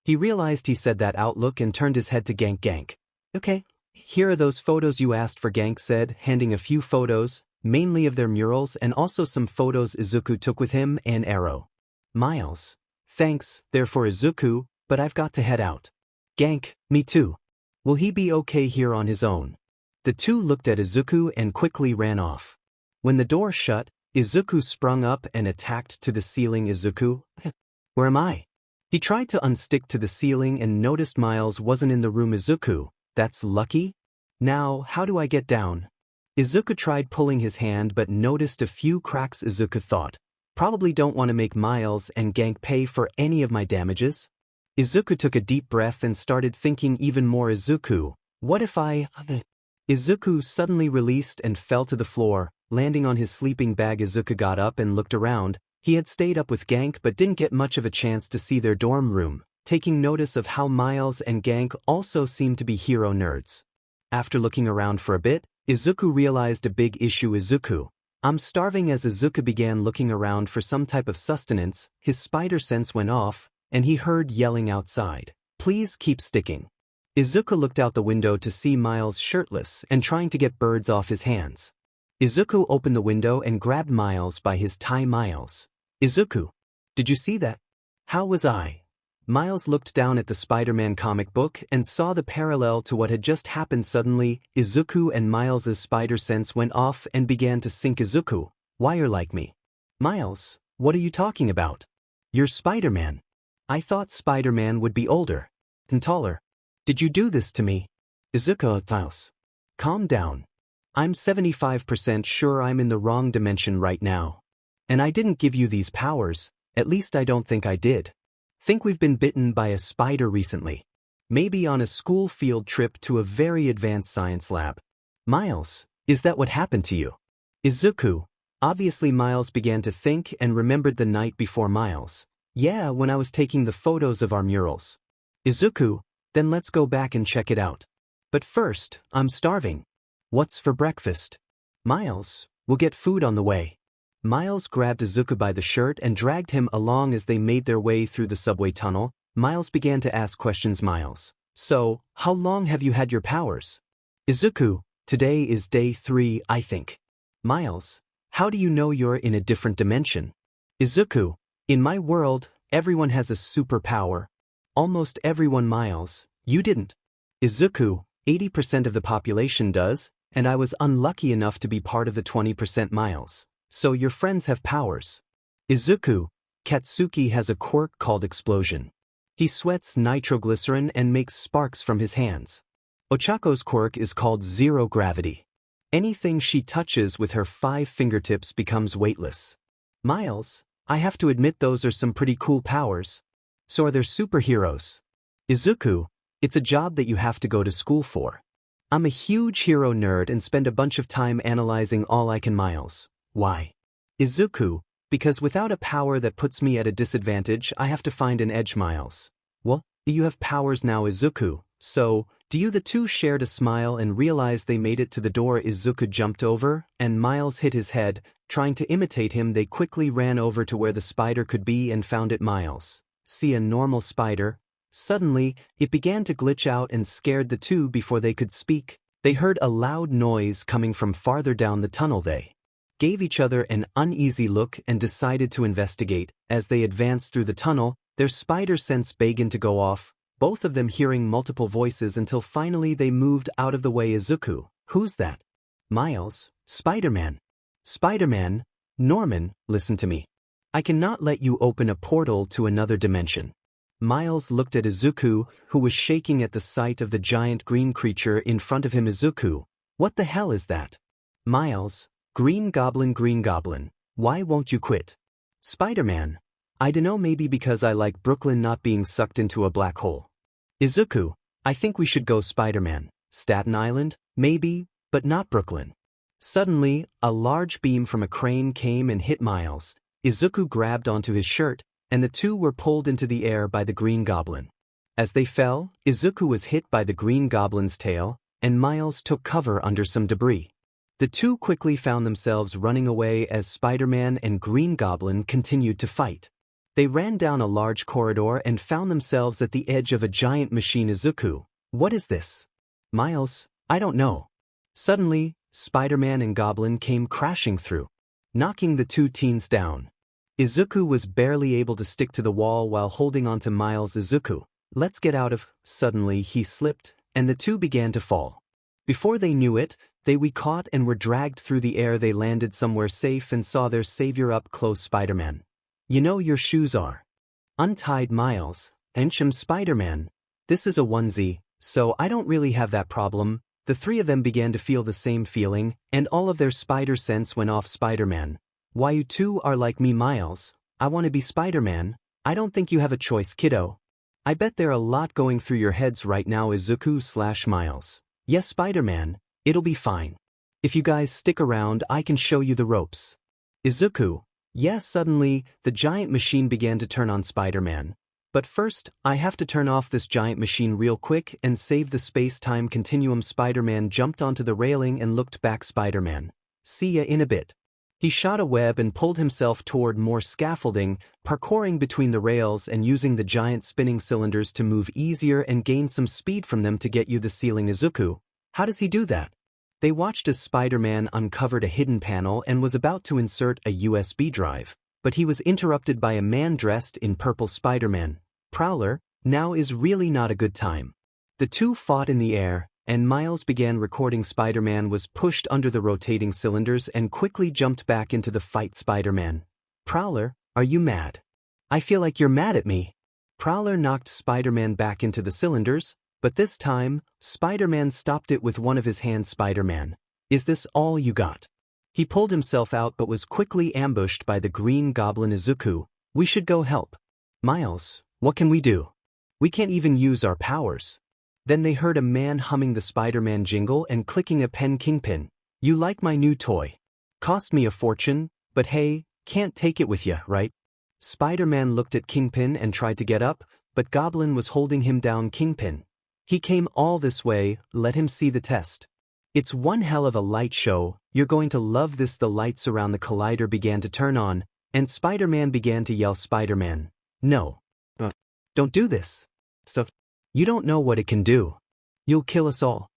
He realized he said that out look and turned his head to Gank. Okay, here are those photos you asked for. Gank said, handing a few photos, mainly of their murals and also some photos Izuku took with him and Arrow. Miles. Thanks, therefore Izuku, but I've got to head out. Gank, me too. Will he be okay here on his own? The two looked at Izuku and quickly ran off. When the door shut, Izuku sprung up and attacked to the ceiling. Izuku? Where am I? He tried to unstick to the ceiling and noticed Miles wasn't in the room. Izuku, that's lucky? Now, how do I get down? Izuku tried pulling his hand but noticed a few cracks. Izuku thought, probably don't want to make Miles and Gank pay for any of my damages. Izuku took a deep breath and started thinking even more. Izuku, what if I... Izuku suddenly released and fell to the floor, landing on his sleeping bag. Izuku got up and looked around. He had stayed up with Gank but didn't get much of a chance to see their dorm room, taking notice of how Miles and Gank also seemed to be hero nerds. After looking around for a bit, Izuku realized a big issue. Izuku, I'm starving. As Izuku began looking around for some type of sustenance, his spider sense went off, and he heard yelling outside. Please keep sticking. Izuku looked out the window to see Miles shirtless and trying to get birds off his hands. Izuku opened the window and grabbed Miles by his tie. Miles. Izuku, did you see that? How was I? Miles looked down at the Spider-Man comic book and saw the parallel to what had just happened. Suddenly, Izuku and Miles's spider sense went off and began to sync. Izuku, why you're like me? Miles, what are you talking about? You're Spider-Man. I thought Spider-Man would be older and taller. Did you do this to me? Izuku, calm down. I'm 75% sure I'm in the wrong dimension right now. And I didn't give you these powers, at least I don't think I did. Think we've been bitten by a spider recently. Maybe on a school field trip to a very advanced science lab. Miles, is that what happened to you? Izuku, obviously Miles began to think and remembered the night before. Miles, yeah, when I was taking the photos of our murals. Izuku, then let's go back and check it out. But first, I'm starving. What's for breakfast? Miles, we'll get food on the way. Miles grabbed Izuku by the shirt and dragged him along. As they made their way through the subway tunnel, Miles began to ask questions. Miles, so, how long have you had your powers? Izuku, today is day 3, I think. Miles, how do you know you're in a different dimension? Izuku, in my world, everyone has a superpower. Almost everyone. Miles, you didn't. Izuku, 80% of the population does, and I was unlucky enough to be part of the 20%. Miles, so your friends have powers. Izuku, Katsuki has a quirk called explosion. He sweats nitroglycerin and makes sparks from his hands. Ochako's quirk is called zero gravity. Anything she touches with her 5 fingertips becomes weightless. Miles, I have to admit those are some pretty cool powers. So are there superheroes? Izuku, it's a job that you have to go to school for. I'm a huge hero nerd and spend a bunch of time analyzing all I can. Miles, why? Izuku, because without a power that puts me at a disadvantage, I have to find an edge. Miles, well, you have powers now. Izuku, so, do you? The two shared a smile and realized they made it to the door. Izuku jumped over, and Miles hit his head. Trying to imitate him, they quickly ran over to where the spider could be and found it. Miles, see a normal spider? Suddenly, it began to glitch out and scared the two before they could speak. They heard a loud noise coming from farther down the tunnel. They gave each other an uneasy look and decided to investigate. As they advanced through the tunnel, their spider sense began to go off, both of them hearing multiple voices until finally they moved out of the way. Izuku, who's that? Miles, Spider-Man. Spider-Man, Norman, listen to me. I cannot let you open a portal to another dimension. Miles looked at Izuku, who was shaking at the sight of the giant green creature in front of him. Izuku, what the hell is that? Miles, Green Goblin, why won't you quit? Spider-Man, I dunno, maybe because I like Brooklyn not being sucked into a black hole. Izuku, I think we should go. Spider-Man, Staten Island, maybe, but not Brooklyn. Suddenly, a large beam from a crane came and hit Miles. Izuku grabbed onto his shirt, and the two were pulled into the air by the Green Goblin. As they fell, Izuku was hit by the Green Goblin's tail, and Miles took cover under some debris. The two quickly found themselves running away as Spider-Man and Green Goblin continued to fight. They ran down a large corridor and found themselves at the edge of a giant machine. Izuku, what is this? Miles, I don't know. Suddenly, Spider-Man and Goblin came crashing through, knocking the two teens down. Izuku was barely able to stick to the wall while holding onto Miles. Izuku, let's get out of. Suddenly he slipped, and the two began to fall. Before they knew it, they were caught and were dragged through the air. They landed somewhere safe and saw their savior up close. Spider-Man. You know your shoes are untied, Miles. 𝗵𝗃𝗄 Spider-Man. This is a onesie, so I don't really have that problem. The three of them began to feel the same feeling, and all of their spider sense went off. Spider-Man. Why you two are like me, Miles. I want to be Spider-Man. I don't think you have a choice, kiddo. I bet there are a lot going through your heads right now. Izuku/Miles. Yes, Spider-Man, it'll be fine. If you guys stick around, I can show you the ropes. Izuku. Yes. Suddenly, the giant machine began to turn on Spider-Man. But first, I have to turn off this giant machine real quick and save the space-time continuum. Spider-Man jumped onto the railing and looked back. Spider-Man. See ya in a bit. He shot a web and pulled himself toward more scaffolding, parkouring between the rails and using the giant spinning cylinders to move easier and gain some speed from them to get you the ceiling. Izuku. How does he do that? They watched as Spider-Man uncovered a hidden panel and was about to insert a USB drive, but he was interrupted by a man dressed in purple. Spider-Man. Prowler, now is really not a good time. The two fought in the air, and Miles began recording. Spider-Man was pushed under the rotating cylinders and quickly jumped back into the fight. Spider-Man. Prowler, are you mad? I feel like you're mad at me. Prowler knocked Spider-Man back into the cylinders, but this time, Spider-Man stopped it with one of his hands. Spider-Man. Is this all you got? He pulled himself out but was quickly ambushed by the Green Goblin. Izuku, we should go help. Miles, what can we do? We can't even use our powers. Then they heard a man humming the Spider-Man jingle and clicking a pen. Kingpin. You like my new toy? Cost me a fortune, but hey, can't take it with ya, right? Spider-Man looked at Kingpin and tried to get up, but Goblin was holding him down. Kingpin. He came all this way, let him see the test. It's one hell of a light show, you're going to love this. The lights around the collider began to turn on, and Spider-Man began to yell. Spider-Man. No. Don't do this. Stop. You don't know what it can do. You'll kill us all.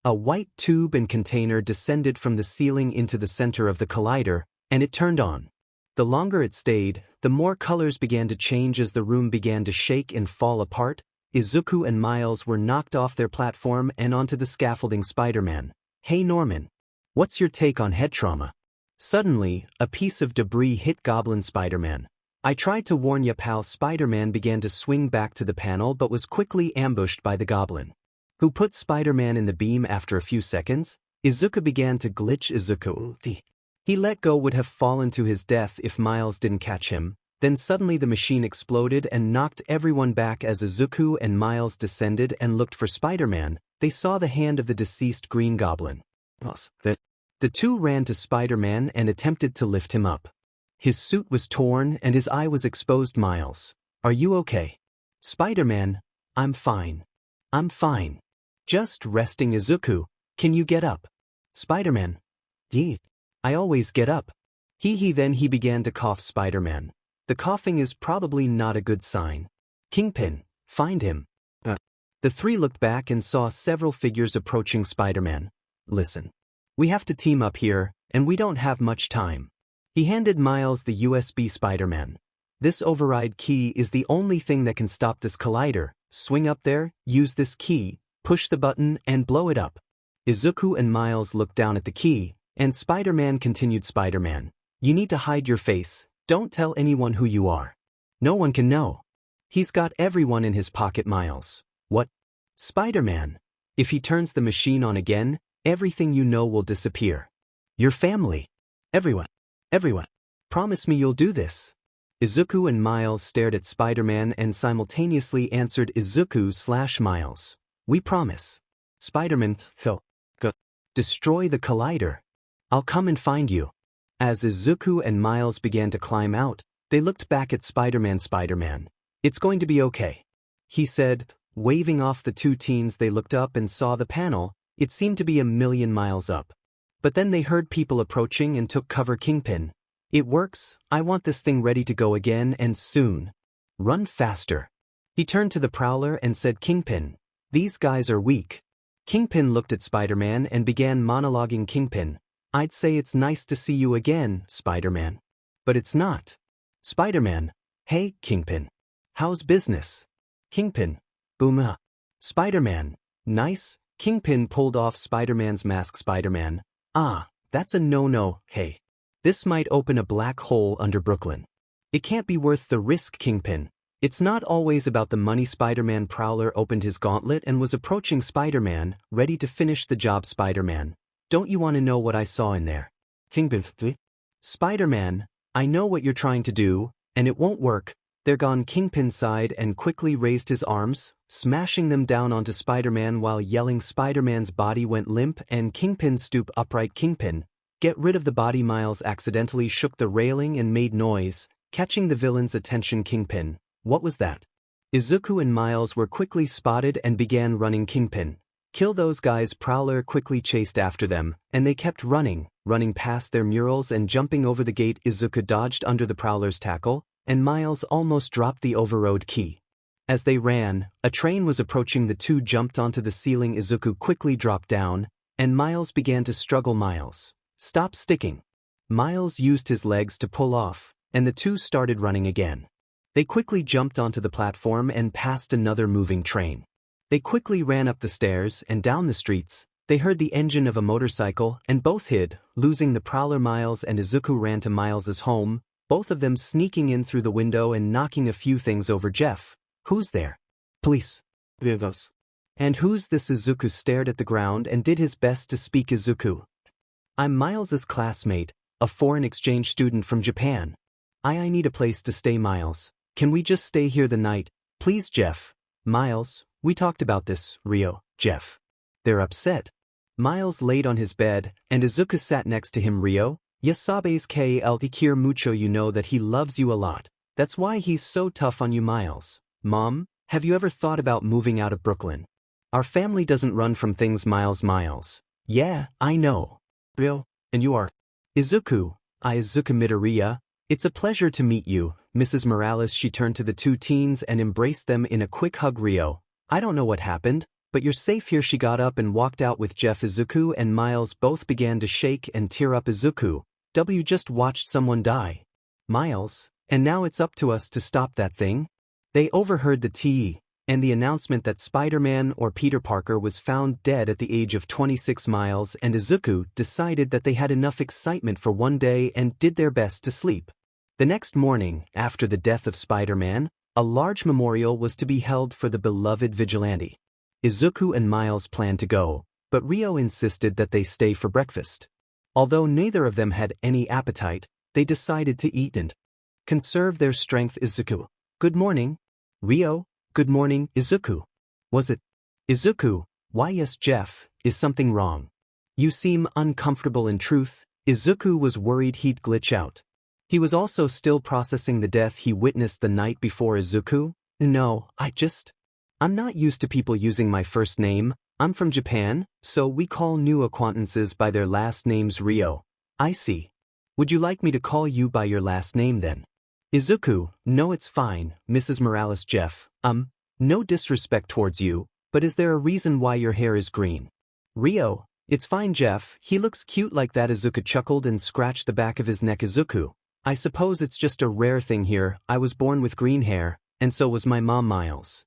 A white tube and container descended from the ceiling into the center of the collider, and it turned on. The longer it stayed, the more colors began to change as the room began to shake and fall apart. Izuku and Miles were knocked off their platform and onto the scaffolding. Spider-Man. Hey Norman. What's your take on head trauma? Suddenly, a piece of debris hit Goblin. Spider-Man. I tried to warn ya, pal. Spider-Man began to swing back to the panel but was quickly ambushed by the Goblin, who put Spider-Man in the beam. After a few seconds, Izuku began to glitch. Izuku. He let go, would have fallen to his death if Miles didn't catch him. Then suddenly the machine exploded and knocked everyone back. As Izuku and Miles descended and looked for Spider-Man, they saw the hand of the deceased Green Goblin. The two ran to Spider-Man and attempted to lift him up. His suit was torn and his eye was exposed. Miles. Are you okay? Spider-Man. I'm fine. I'm fine. Just resting. Izuku. Can you get up? Spider-Man. I always get up. Then he began to cough. Spider-Man. The coughing is probably not a good sign. Kingpin. Find him. The three looked back and saw several figures approaching. Spider-Man. Listen. We have to team up here, and we don't have much time. He handed Miles the USB. Spider-Man. This override key is the only thing that can stop this collider. Swing up there, use this key, push the button, and blow it up. Izuku and Miles looked down at the key, and Spider-Man continued. Spider-Man. You need to hide your face. Don't tell anyone who you are. No one can know. He's got everyone in his pocket. Miles. What? Spider-Man. If he turns the machine on again, everything you know will disappear. Your family. Everyone. Everyone. Promise me you'll do this. Izuku and Miles stared at Spider-Man and simultaneously answered. Izuku/Miles. We promise. Spider-Man. Go. Destroy the collider. I'll come and find you. As Izuku and Miles began to climb out, they looked back at Spider-Man. Spider-Man. It's going to be okay, he said, waving off the two teens. They looked up and saw the panel. It seemed to be a million miles up. But then they heard people approaching and took cover. Kingpin. It works. I want this thing ready to go again and soon. Run faster. He turned to the Prowler and said. Kingpin. These guys are weak. Kingpin looked at Spider-Man and began monologuing. Kingpin. I'd say it's nice to see you again, Spider-Man. But it's not. Spider-Man, hey, Kingpin. How's business? Kingpin, boom. Spider-Man, nice. Kingpin pulled off Spider-Man's mask. Spider-Man, ah, that's a no-no, hey. This might open a black hole under Brooklyn. It can't be worth the risk, Kingpin. It's not always about the money. Spider-Man. Prowler opened his gauntlet and was approaching Spider-Man, ready to finish the job. Spider-Man, don't you want to know what I saw in there? Kingpin, Spider-Man, I know what you're trying to do, and it won't work. They're gone. Kingpin sighed and quickly raised his arms, smashing them down onto Spider-Man while yelling. Spider-Man's body went limp and Kingpin stood upright. Kingpin, get rid of the body. Miles accidentally shook the railing and made noise, catching the villain's attention. Kingpin, what was that? Izuku and Miles were quickly spotted and began running. Kingpin, kill those guys. Prowler quickly chased after them, and they kept running past their murals and jumping over the gate. Izuku dodged under the Prowler's tackle, and Miles almost dropped the overrode key. As they ran, a train was approaching. The two jumped onto the ceiling. Izuku quickly dropped down, and Miles began to struggle. Miles, stop sticking. Miles used his legs to pull off, and the two started running again. They quickly jumped onto the platform and passed another moving train. They quickly ran up the stairs and down the streets. They heard the engine of a motorcycle and both hid, losing the Prowler. Miles and Izuku ran to Miles's home, both of them sneaking in through the window and knocking a few things over. Jeff, who's there? Police. And who's this? Izuku stared at the ground and did his best to speak. Izuku, I'm Miles's classmate, a foreign exchange student from Japan. I need a place to stay. Miles, can we just stay here the night, please? Jeff, Miles, we talked about this. Rio, Jeff, they're upset. Miles laid on his bed, and Izuku sat next to him. Rio, yes, sabes que él te quiere mucho. You know that he loves you a lot. That's why he's so tough on you. Miles, Mom, have you ever thought about moving out of Brooklyn? Our family doesn't run from things. Miles, yeah, I know. Rio, and you are? Izuku, Izuku Midoriya, it's a pleasure to meet you, Mrs. Morales. She turned to the two teens and embraced them in a quick hug. Rio, I don't know what happened, but you're safe here. She got up and walked out with Jeff. Izuku and Miles both began to shake and tear up. Izuku, W just watched someone die. Miles, and now it's up to us to stop that thing. They overheard the tea and the announcement that Spider-Man or Peter Parker was found dead at the age of 26. Miles and Izuku decided that they had enough excitement for one day and did their best to sleep. The next morning, after the death of Spider-Man, a large memorial was to be held for the beloved vigilante. Izuku and Miles planned to go, but Rio insisted that they stay for breakfast. Although neither of them had any appetite, they decided to eat and conserve their strength. Izuku, good morning. Rio, good morning. Izuku, was it? Izuku, why yes. Jeff, is something wrong? You seem uncomfortable. In truth, Izuku was worried he'd glitch out. He was also still processing the death he witnessed the night before. Izuku, no, I'm not used to people using my first name. I'm from Japan, so we call new acquaintances by their last names. Rio, I see. Would you like me to call you by your last name then? Izuku, no, it's fine, Mrs. Morales. Jeff, no disrespect towards you, but is there a reason why your hair is green? Rio, it's fine. Jeff, he looks cute like that. Izuku chuckled and scratched the back of his neck. Izuku, I suppose it's just a rare thing here. I was born with green hair, and so was my mom. Miles,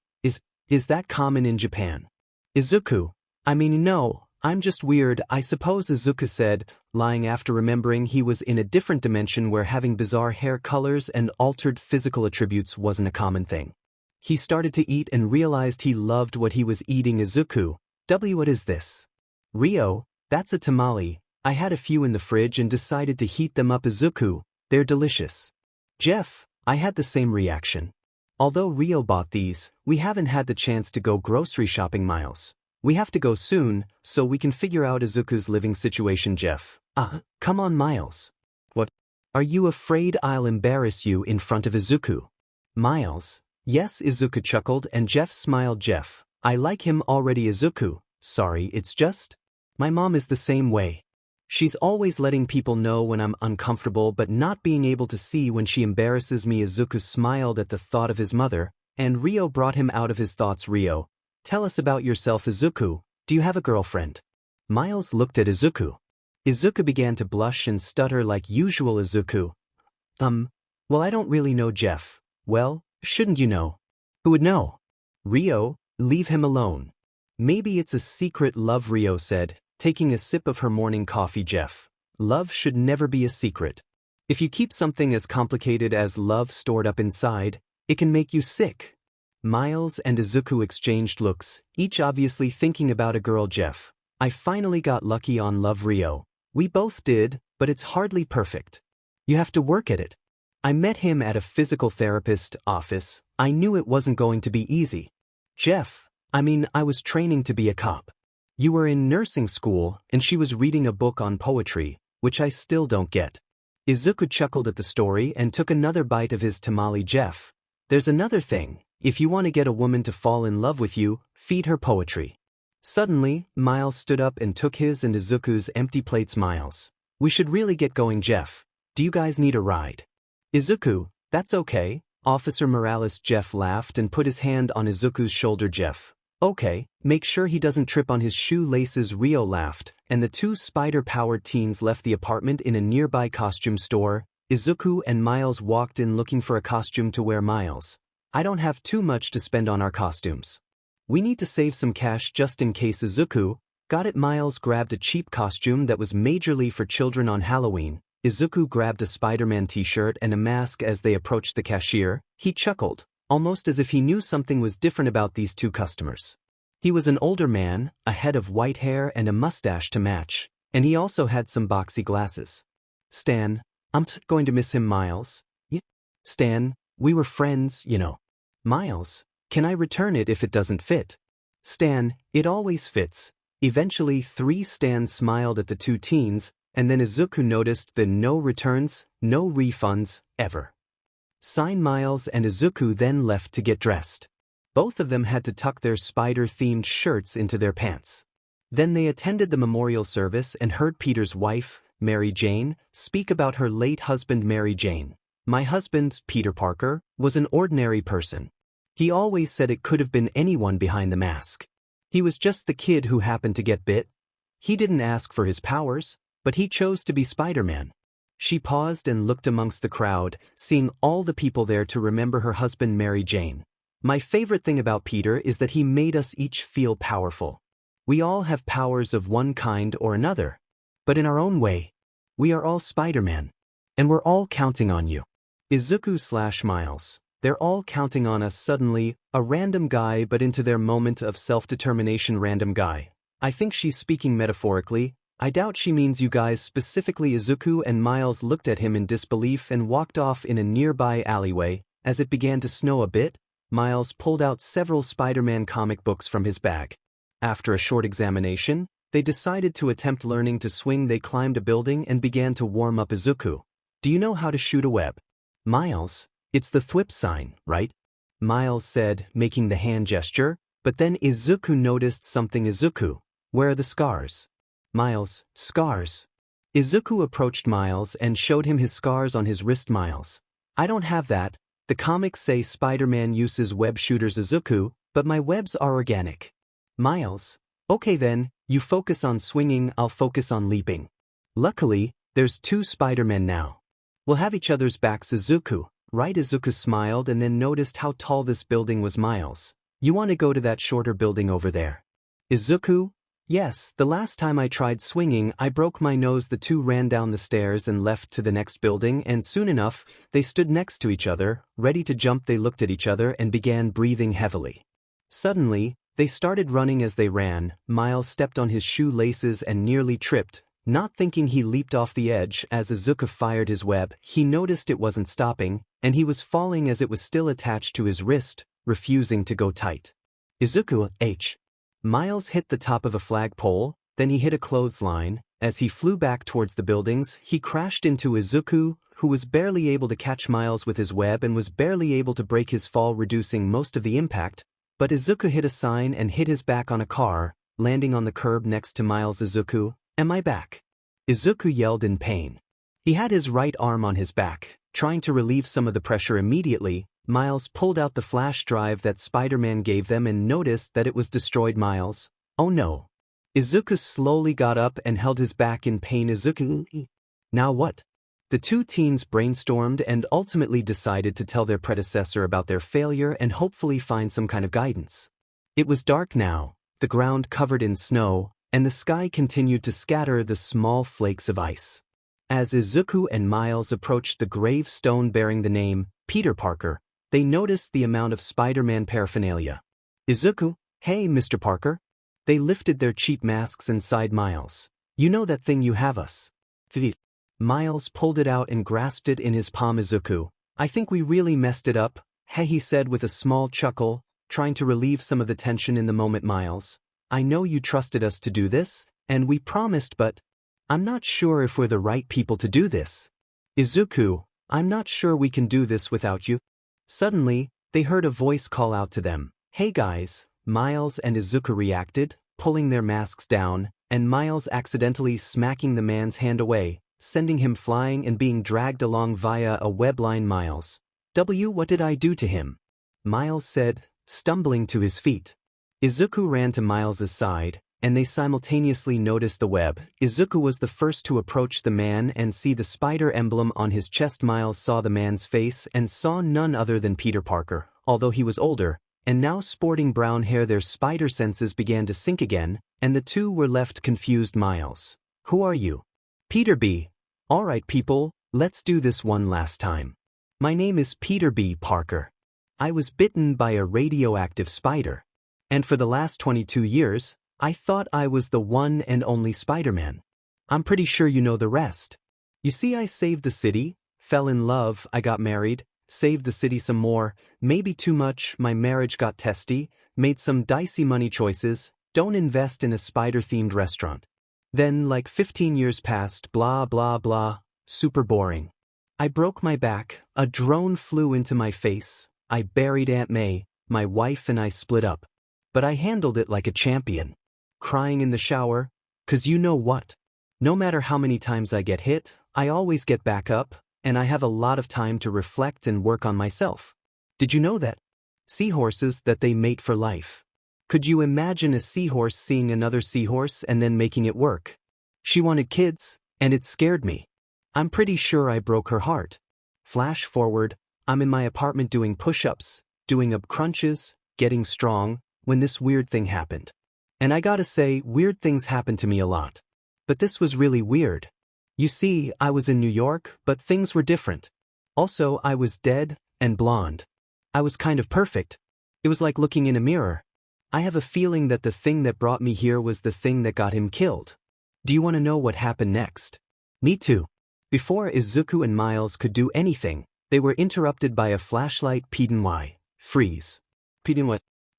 is that common in Japan? Izuku, I mean, no, I'm just weird, I suppose. Izuku said, lying after remembering he was in a different dimension where having bizarre hair colors and altered physical attributes wasn't a common thing. He started to eat and realized he loved what he was eating. Izuku, what is this? Rio, that's a tamale. I had a few in the fridge and decided to heat them up. Izuku, they're delicious. Jeff, I had the same reaction. Although Rio bought these, we haven't had the chance to go grocery shopping. Miles, we have to go soon, so we can figure out Izuku's living situation. Jeff, come on. Miles, what? Are you afraid I'll embarrass you in front of Izuku? Miles, yes. Izuku chuckled and Jeff smiled. Jeff, I like him already. Izuku, sorry, it's just my mom is the same way. She's always letting people know when I'm uncomfortable but not being able to see when she embarrasses me. Izuku smiled at the thought of his mother, and Rio brought him out of his thoughts. Rio, tell us about yourself. Izuku, do you have a girlfriend? Miles looked at Izuku. Izuku began to blush and stutter like usual. Izuku, Well, I don't really know Jeff. Well, shouldn't you know? Who would know? Rio, leave him alone. Maybe it's a secret love, Rio said, taking a sip of her morning coffee. Jeff. Love should never be a secret. If you keep something as complicated as love stored up inside, it can make you sick. Miles and Izuku exchanged looks, each obviously thinking about a girl. Jeff. I finally got lucky on love, Rio. We both did, but it's hardly perfect. You have to work at it. I met him at a physical therapist office. I knew it wasn't going to be easy. Jeff, I was training to be a cop. You were in nursing school, and she was reading a book on poetry, which I still don't get. Izuku chuckled at the story and took another bite of his tamale. Jeff, there's another thing. If you want to get a woman to fall in love with you, feed her poetry. Suddenly, Miles stood up and took his and Izuku's empty plates. Miles, we should really get going. Jeff, do you guys need a ride? Izuku, that's okay, Officer Morales. Jeff laughed and put his hand on Izuku's shoulder. Jeff, okay, make sure he doesn't trip on his shoelaces. Rio laughed, and the two spider-powered teens left the apartment in a nearby costume store. Izuku and Miles walked in looking for a costume to wear. Miles, I don't have too much to spend on our costumes. We need to save some cash just in case. Izuku, got it. Miles grabbed a cheap costume that was majorly for children on Halloween. Izuku grabbed a Spider-Man t-shirt and a mask. As they approached the cashier, he chuckled, almost as if he knew something was different about these two customers. He was an older man, a head of white hair and a mustache to match, and he also had some boxy glasses. Stan, I'm going to miss him. Miles. Yeah. Stan, we were friends, you know. Miles, can I return it if it doesn't fit? Stan, it always fits. Eventually 3 Stans smiled at the two teens, and then Izuku noticed the no returns, no refunds, ever sign. Miles and Izuku then left to get dressed. Both of them had to tuck their spider-themed shirts into their pants. Then they attended the memorial service and heard Peter's wife, Mary Jane, speak about her late husband. Mary Jane, my husband, Peter Parker, was an ordinary person. He always said it could have been anyone behind the mask. He was just the kid who happened to get bit. He didn't ask for his powers, but he chose to be Spider-Man. She paused and looked amongst the crowd, seeing all the people there to remember her husband. Mary Jane, my favorite thing about Peter is that he made us each feel powerful. We all have powers of one kind or another, but in our own way. We are all Spider-Man. And we're all counting on you. Izuku/Miles, they're all counting on us. Suddenly, a random guy but into their moment of self-determination. Random guy. I think she's speaking metaphorically. I doubt she means you guys specifically. Izuku and Miles looked at him in disbelief and walked off in a nearby alleyway. As it began to snow a bit, Miles pulled out several Spider-Man comic books from his bag. After a short examination, they decided to attempt learning to swing. They climbed a building and began to warm up. Izuku, do you know how to shoot a web? Miles, it's the 𝗧𝗵 sign, right? Miles said, making the hand gesture, but then Izuku noticed something. Izuku, where are the scars? Miles, scars. Izuku approached Miles and showed him his scars on his wrist. Miles, I don't have that. The comics say Spider-Man uses web shooters. Izuku, but my webs are organic. Miles, okay then, you focus on swinging, I'll focus on leaping. Luckily, there's 2 Spider-Men now. We'll have each other's backs. Izuku, right? Izuku smiled and then noticed how tall this building was. Miles, you want to go to that shorter building over there? Izuku, yes, the last time I tried swinging I broke my nose. The two ran down the stairs and left to the next building, and soon enough, they stood next to each other, ready to jump. They looked at each other and began breathing heavily. Suddenly, they started running. As they ran, Miles stepped on his shoelaces and nearly tripped. Not thinking, he leaped off the edge. As Izuku fired his web, he noticed it wasn't stopping, and he was falling as it was still attached to his wrist, refusing to go tight. Izuku, H. Miles hit the top of a flagpole, then he hit a clothesline. As he flew back towards the buildings, he crashed into Izuku, who was barely able to catch Miles with his web and was barely able to break his fall, reducing most of the impact. But Izuku hit a sign and hit his back on a car, landing on the curb next to Miles. Izuku, am I back? Izuku yelled in pain. He had his right arm on his back, trying to relieve some of the pressure. Immediately, Miles pulled out the flash drive that Spider-Man gave them and noticed that it was destroyed. Miles, oh no. Izuku slowly got up and held his back in pain. Izuku, now what? The two teens brainstormed and ultimately decided to tell their predecessor about their failure and hopefully find some kind of guidance. It was dark now, the ground covered in snow, and the sky continued to scatter the small flakes of ice. As Izuku and Miles approached the gravestone bearing the name Peter Parker, they noticed the amount of Spider-Man paraphernalia. Izuku, hey Mr. Parker. They lifted their cheap masks and sighed. Miles, you know that thing you have us. Miles pulled it out and grasped it in his palm. Izuku, I think we really messed it up, he said with a small chuckle, trying to relieve some of the tension in the moment. Miles, I know you trusted us to do this, and we promised, but I'm not sure if we're the right people to do this. Izuku, I'm not sure we can do this without you. Suddenly, they heard a voice call out to them. Hey guys. Miles and Izuku reacted, pulling their masks down, and Miles accidentally smacking the man's hand away, sending him flying and being dragged along via a web line. Miles, what did I do to him? Miles said, stumbling to his feet. Izuku ran to Miles's side, and they simultaneously noticed the web. Izuku was the first to approach the man and see the spider emblem on his chest. Miles saw the man's face and saw none other than Peter Parker, although he was older, and now sporting brown hair. Their spider senses began to sink again, and the two were left confused. Miles, who are you? Peter B. All right people, let's do this one last time. My name is Peter B. Parker. I was bitten by a radioactive spider. And for the last 22 years, I thought I was the one and only Spider-Man. I'm pretty sure you know the rest. You see, I saved the city, fell in love, I got married, saved the city some more, maybe too much, my marriage got testy, made some dicey money choices, don't invest in a spider-themed restaurant. Then like 15 years passed, blah blah blah, super boring. I broke my back, a drone flew into my face, I buried Aunt May, my wife and I split up. But I handled it like a champion. Crying in the shower, 'cause you know what? No matter how many times I get hit, I always get back up, and I have a lot of time to reflect and work on myself. Did you know that? Seahorses, that they mate for life. Could you imagine a seahorse seeing another seahorse and then making it work? She wanted kids, and it scared me. I'm pretty sure I broke her heart. Flash forward, I'm in my apartment doing push-ups, doing ab crunches, getting strong, when this weird thing happened. And I gotta say, weird things happen to me a lot. But this was really weird. You see, I was in New York, but things were different. Also, I was dead and blonde. I was kind of perfect. It was like looking in a mirror. I have a feeling that the thing that brought me here was the thing that got him killed. Do you want to know what happened next? Me too. Before Izuku and Miles could do anything, they were interrupted by a flashlight. Freeze.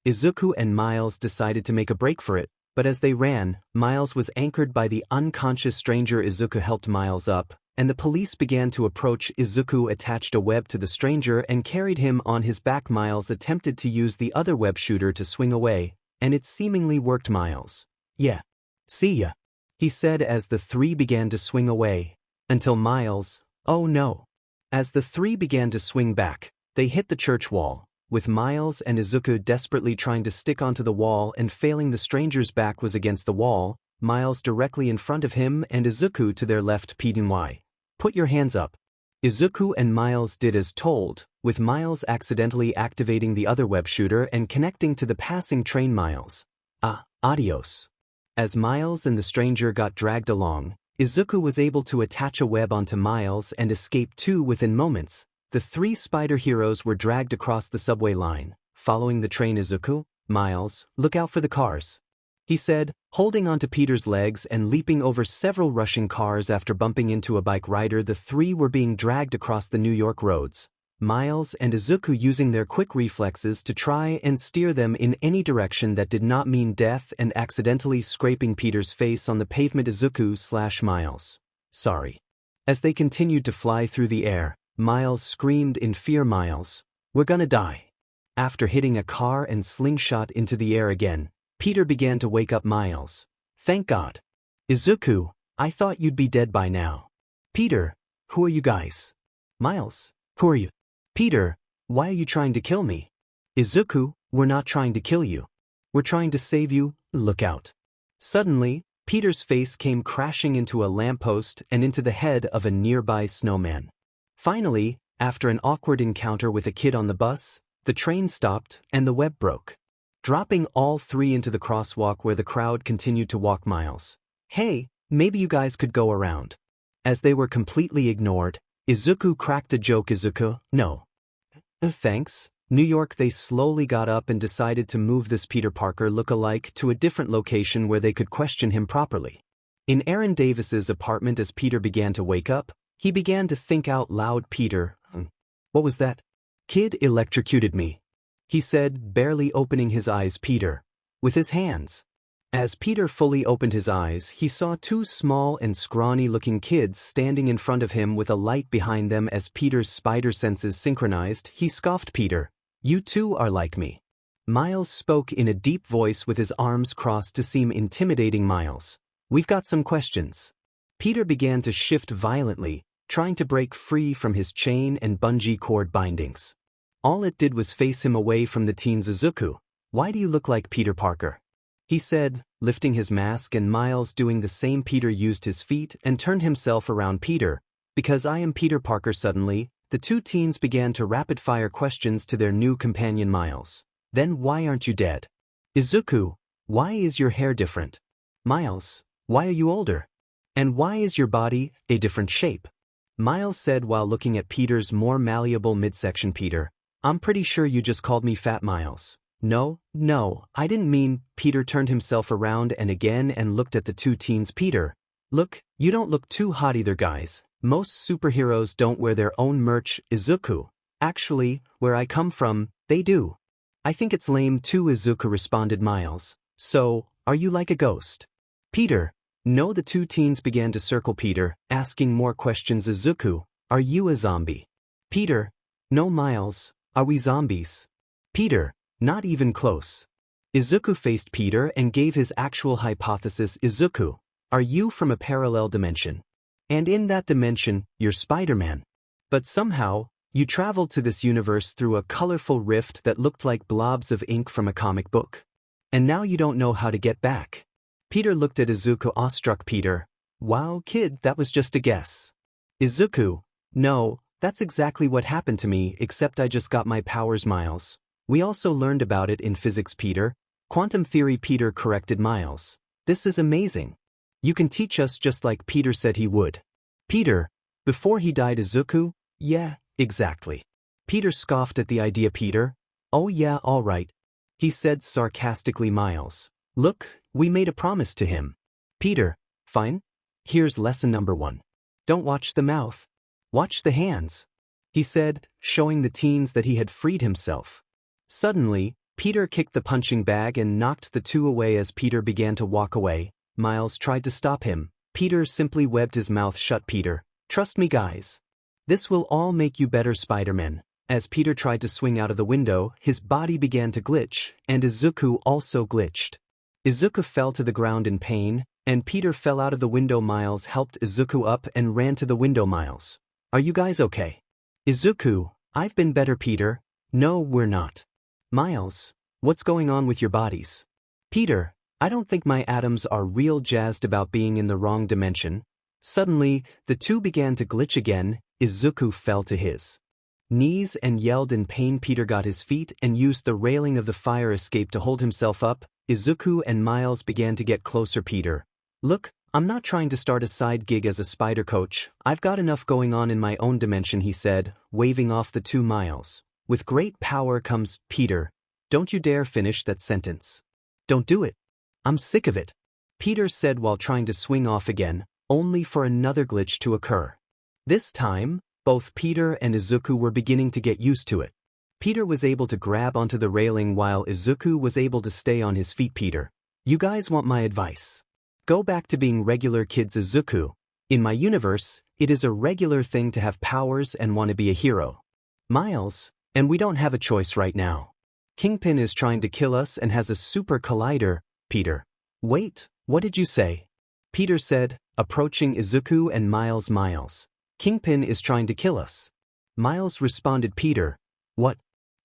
Izuku and Miles decided to make a break for it, but as they ran, Miles was anchored by the unconscious stranger. Izuku helped Miles up, and the police began to approach. Izuku attached a web to the stranger and carried him on his back. Miles attempted to use the other web shooter to swing away, and it seemingly worked. Miles, yeah. See ya, he said as the three began to swing away, until Miles, oh no. As the three began to swing back, they hit the church wall, with Miles and Izuku desperately trying to stick onto the wall and failing. The stranger's back was against the wall, Miles directly in front of him and Izuku to their left. Put your hands up. Izuku and Miles did as told, with Miles accidentally activating the other web shooter and connecting to the passing train. Miles, adios. As Miles and the stranger got dragged along, Izuku was able to attach a web onto Miles and escape too. Within moments, the three spider heroes were dragged across the subway line, following the train. Izuku, Miles, look out for the cars, he said, holding onto Peter's legs and leaping over several rushing cars. After bumping into a bike rider, the three were being dragged across the New York roads, Miles and Izuku using their quick reflexes to try and steer them in any direction that did not mean death and accidentally scraping Peter's face on the pavement. Izuku/Miles, sorry. As they continued to fly through the air, Miles screamed in fear. Miles, we're gonna die. After hitting a car and slingshot into the air again, Peter began to wake up. Miles, thank God. Izuku, I thought you'd be dead by now. Peter, who are you guys? Miles, who are you? Peter, why are you trying to kill me? Izuku, we're not trying to kill you. We're trying to save you, look out. Suddenly, Peter's face came crashing into a lamppost and into the head of a nearby snowman. Finally, after an awkward encounter with a kid on the bus, the train stopped and the web broke, dropping all three into the crosswalk where the crowd continued to walk miles. "Hey, maybe you guys could go around." As they were completely ignored, Izuku cracked a joke. "Izuku, no. Thanks." New York. They slowly got up and decided to move this Peter Parker look-alike to a different location where they could question him properly. In Aaron Davis's apartment, as Peter began to wake up, he began to think out loud. "Peter, what was that? Kid electrocuted me," he said, barely opening his eyes. "Peter," with his hands. As Peter fully opened his eyes, he saw two small and scrawny-looking kids standing in front of him with a light behind them. As Peter's spider senses synchronized, he scoffed. "Peter, you two are like me." Miles spoke in a deep voice with his arms crossed to seem intimidating. "Miles, we've got some questions." Peter began to shift violently, trying to break free from his chain and bungee cord bindings. All it did was face him away from the teens. "Izuku, why do you look like Peter Parker?" he said, lifting his mask, and Miles doing the same. Peter used his feet and turned himself around. "Peter, because I am Peter Parker." Suddenly, the two teens began to rapid-fire questions to their new companion Miles. "Then why aren't you dead? Izuku, why is your hair different? Miles, why are you older? And why is your body a different shape?" Miles said while looking at Peter's more malleable midsection. "Peter, I'm pretty sure you just called me fat." "Miles, no, I didn't mean." Peter turned himself around and again and looked at the two teens. "Peter, look, you don't look too hot either. Guys, most superheroes don't wear their own merch." "Izuku, actually, where I come from, they do. I think it's lame too." Izuku responded. "Miles, so, are you like a ghost?" "Peter, no." The two teens began to circle Peter, asking more questions. "Izuku, are you a zombie?" "Peter, no." "Miles, are we zombies?" "Peter, not even close." Izuku faced Peter and gave his actual hypothesis. "Izuku, are you from a parallel dimension? And in that dimension, you're Spider-Man. But somehow, you traveled to this universe through a colorful rift that looked like blobs of ink from a comic book. And now you don't know how to get back." Peter looked at Izuku, awestruck. "Peter, wow, kid, that was just a guess." "Izuku, no, that's exactly what happened to me, except I just got my powers." "Miles, we also learned about it in physics." "Peter, quantum theory." Peter corrected Miles. "This is amazing. You can teach us just like Peter said he would." "Peter, before he died." "Izuku, yeah, exactly." Peter scoffed at the idea. "Peter, oh yeah, all right," he said sarcastically. "Miles, look, we made a promise to him." "Peter, fine. Here's lesson number 1. Don't watch the mouth. Watch the hands," he said, showing the teens that he had freed himself. Suddenly, Peter kicked the punching bag and knocked the two away. As Peter began to walk away, Miles tried to stop him. Peter simply webbed his mouth shut. "Peter, trust me guys. This will all make you better Spider-Man." As Peter tried to swing out of the window, his body began to glitch, and Izuku also glitched. Izuku fell to the ground in pain, and Peter fell out of the window. Miles helped Izuku up and ran to the window. "Miles, are you guys okay?" "Izuku, I've been better." "Peter, no, we're not." "Miles, what's going on with your bodies?" "Peter, I don't think my atoms are real." Jazzed about being in the wrong dimension. Suddenly, the two began to glitch again. Izuku fell to his knees and yelled in pain. Peter got his feet and used the railing of the fire escape to hold himself up. Izuku and Miles began to get closer. "Peter, look, I'm not trying to start a side gig as a spider coach. I've got enough going on in my own dimension," he said, waving off the two. "Miles, with great power comes." "Peter, don't you dare finish that sentence. Don't do it. I'm sick of it," Peter said while trying to swing off again, only for another glitch to occur. This time, both Peter and Izuku were beginning to get used to it. Peter was able to grab onto the railing while Izuku was able to stay on his feet. "Peter, you guys want my advice? Go back to being regular kids." "Izuku, in my universe, it is a regular thing to have powers and want to be a hero." "Miles, and we don't have a choice right now. Kingpin is trying to kill us and has a super collider." "Peter, wait, what did you say?" Peter said, approaching Izuku and Miles. "Miles, Kingpin is trying to kill us." Miles responded. "Peter, what?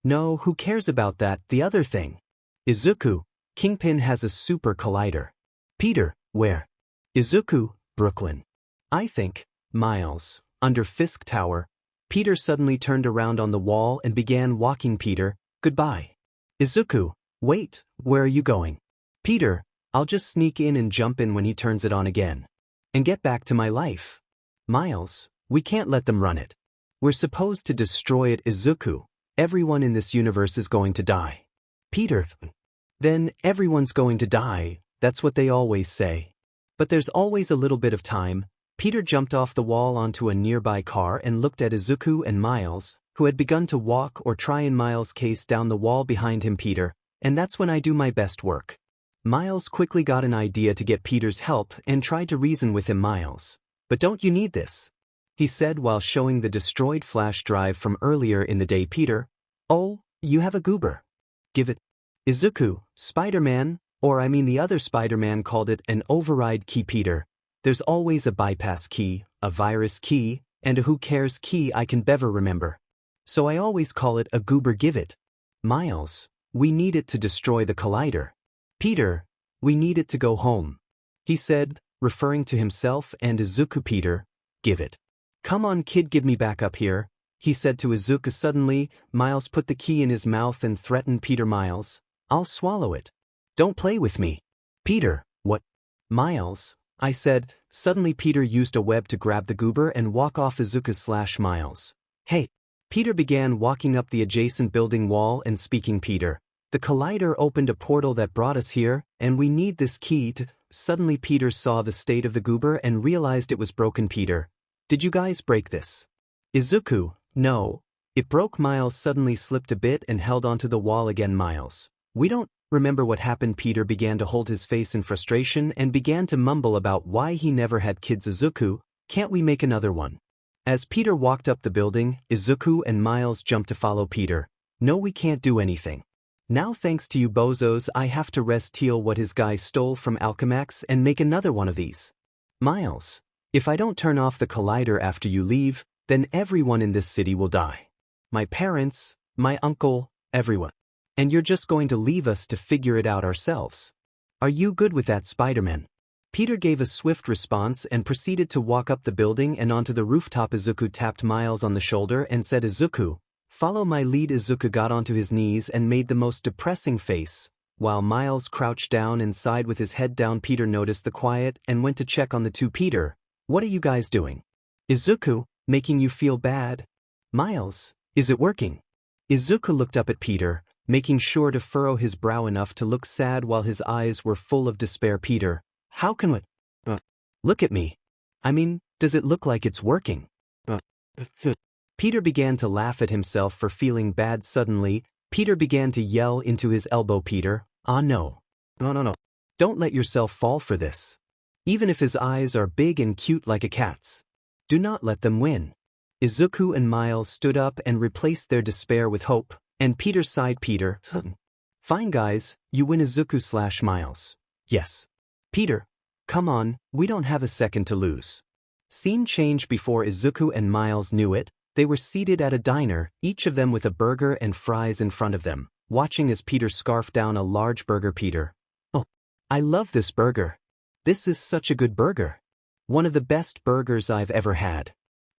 No, who cares about that? The other thing." "Izuku, Kingpin has a super collider." "Peter, where?" Izuku, Brooklyn. I think, Miles, under Fisk Tower. Peter suddenly turned around on the wall and began walking. Peter, goodbye. Izuku, wait, where are you going? Peter, I'll just sneak in and jump in when he turns it on again. And get back to my life. Miles, we can't let them run it. We're supposed to destroy it. Izuku, everyone in this universe is going to die. Peter, then everyone's going to die, that's what they always say. But there's always a little bit of time. Peter jumped off the wall onto a nearby car and looked at Izuku and Miles, who had begun to walk or try in Miles' case down the wall behind him. Peter, and that's when I do my best work. Miles quickly got an idea to get Peter's help and tried to reason with him. Miles, but don't you need this? He said while showing the destroyed flash drive from earlier in the day. Peter, oh, you have a goober. Give it. Izuku, Spider-Man, or I mean the other Spider-Man called it an override key. Peter, there's always a bypass key, a virus key, and a who cares key I can never remember. So I always call it a goober. Give it. Miles, we need it to destroy the collider. Peter, we need it to go home. He said, referring to himself and Izuku. Peter, give it. Come on kid, give me back up here, he said to Izuku. Suddenly, Miles put the key in his mouth and threatened Peter. Miles, I'll swallow it. Don't play with me. Peter, what? Miles, I said. Suddenly Peter used a web to grab the goober and walk off Izuku/Miles. Hey. Peter began walking up the adjacent building wall and speaking. Peter, the collider opened a portal that brought us here, and we need this key to... Suddenly Peter saw the state of the goober and realized it was broken. Peter, did you guys break this? Izuku, no. It broke. Miles suddenly slipped a bit and held onto the wall again. Miles, we don't remember what happened. Peter began to hold his face in frustration and began to mumble about why he never had kids. Izuku, can't we make another one? As Peter walked up the building, Izuku and Miles jumped to follow Peter. No, we can't do anything. Now thanks to you bozos I have to steal what his guy stole from alchemax and make another one of these. Miles, if I don't turn off the collider after you leave, then everyone in this city will die. My parents, my uncle, everyone. And you're just going to leave us to figure it out ourselves. Are you good with that, Spider-Man? Peter gave a swift response and proceeded to walk up the building and onto the rooftop. Izuku tapped Miles on the shoulder and said, Izuku, follow my lead. Izuku got onto his knees and made the most depressing face, while Miles crouched down and sighed with his head down. Peter noticed the quiet and went to check on the two. Peter, what are you guys doing? Izuku, making you feel bad? Miles, is it working? Izuku looked up at Peter, making sure to furrow his brow enough to look sad while his eyes were full of despair. Peter, how can it? Look at me. I mean, does it look like it's working? Peter began to laugh at himself for feeling bad. Suddenly, Peter began to yell into his elbow. Peter, no. No. Don't let yourself fall for this. Even if his eyes are big and cute like a cat's. Do not let them win. Izuku and Miles stood up and replaced their despair with hope, and Peter sighed. Peter, fine guys, you win. Izuku/Miles. Yes. Peter, come on, we don't have a second to lose. Scene change. Before Izuku and Miles knew it, they were seated at a diner, each of them with a burger and fries in front of them, watching as Peter scarfed down a large burger. Peter, oh, I love this burger. This is such a good burger. One of the best burgers I've ever had.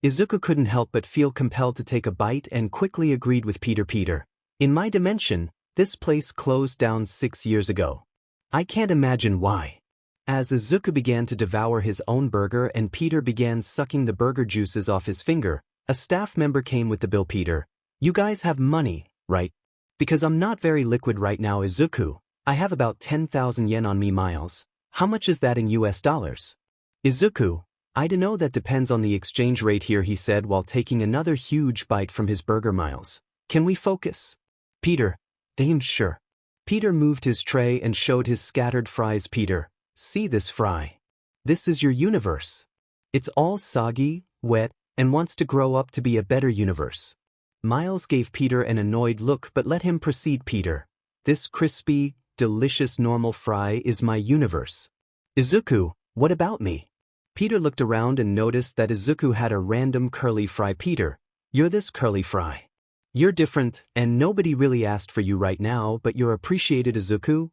Izuku couldn't help but feel compelled to take a bite and quickly agreed with Peter. Peter, in my dimension, this place closed down 6 years ago. I can't imagine why. As Izuku began to devour his own burger and Peter began sucking the burger juices off his finger, a staff member came with the bill. Peter, you guys have money, right? Because I'm not very liquid right now. Izuku, I have about 10,000 yen on me. Miles, how much is that in US dollars? Izuku, I dunno, that depends on the exchange rate here, he said while taking another huge bite from his burger. Miles, can we focus? Peter, damn sure. Peter moved his tray and showed his scattered fries. Peter, see this fry? This is your universe. It's all soggy, wet, and wants to grow up to be a better universe. Miles gave Peter an annoyed look but let him proceed. Peter, this crispy, delicious normal fry is my universe. Izuku, what about me? Peter looked around and noticed that Izuku had a random curly fry. Peter, you're this curly fry. You're different, and nobody really asked for you right now, but you're appreciated. Izuku,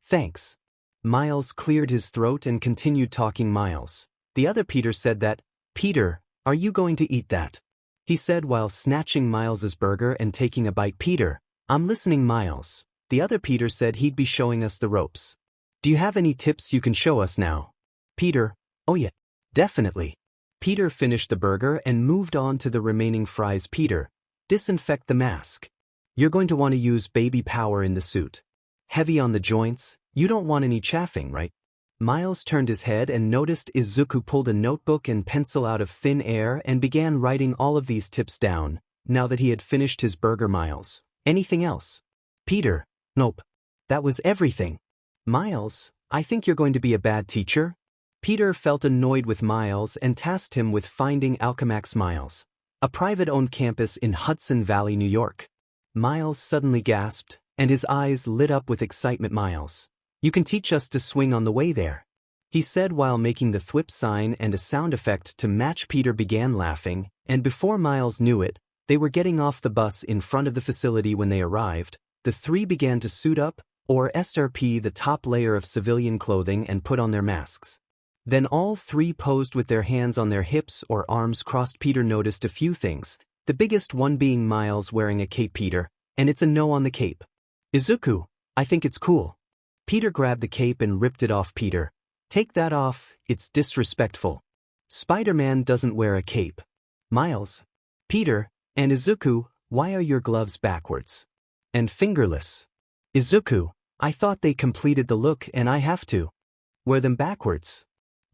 thanks. Miles cleared his throat and continued talking. Miles. The other Peter said that, "Peter, are you going to eat that?" He said while snatching Miles's burger and taking a bite. "Peter, I'm listening." Miles. The other Peter said he'd be showing us the ropes. "Do you have any tips you can show us now?" Peter. "Oh yeah, definitely." Peter finished the burger and moved on to the remaining fries. Peter. "Disinfect the mask. You're going to want to use baby power in the suit. Heavy on the joints, you don't want any chafing, right?" Miles turned his head and noticed Izuku pulled a notebook and pencil out of thin air and began writing all of these tips down, now that he had finished his burger. Miles. "Anything else?" Peter. "Nope. That was everything." Miles. "I think you're going to be a bad teacher." Peter felt annoyed with Miles and tasked him with finding alchemax. Miles. A private-owned campus in Hudson Valley, New York. Miles suddenly gasped, and his eyes lit up with excitement. "Miles, you can teach us to swing on the way there," he said while making the thwip sign and a sound effect to match. Peter began laughing, and before Miles knew it, they were getting off the bus in front of the facility. When they arrived, the three began to suit up, or strip the top layer of civilian clothing and put on their masks. Then all three posed with their hands on their hips or arms crossed. Peter noticed a few things, the biggest one being Miles wearing a cape. Peter, "And it's a no on the cape." "Izuku, I think it's cool." Peter grabbed the cape and ripped it off. Peter. "Take that off, it's disrespectful. Spider-Man doesn't wear a cape." Miles. Peter. "And Izuku, why are your gloves backwards? And fingerless?" Izuku. "I thought they completed the look and I have to wear them backwards.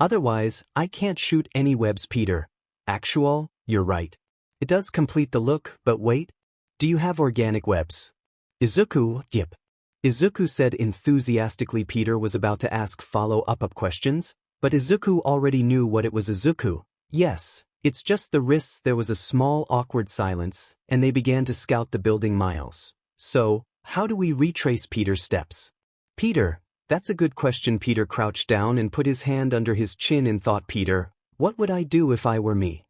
Otherwise, I can't shoot any webs." Peter. "Actual, you're right. It does complete the look, but wait. Do you have organic webs?" Izuku. "Yep." Izuku said enthusiastically. Peter was about to ask follow-up questions, but Izuku already knew what it was. Izuku. "Yes, it's just the wrists." There was a small awkward silence, and they began to scout the building. Miles. "So, how do we retrace Peter's steps?" Peter. "That's a good question." Peter crouched down and put his hand under his chin in thought. Peter. "What would I do if I were me?"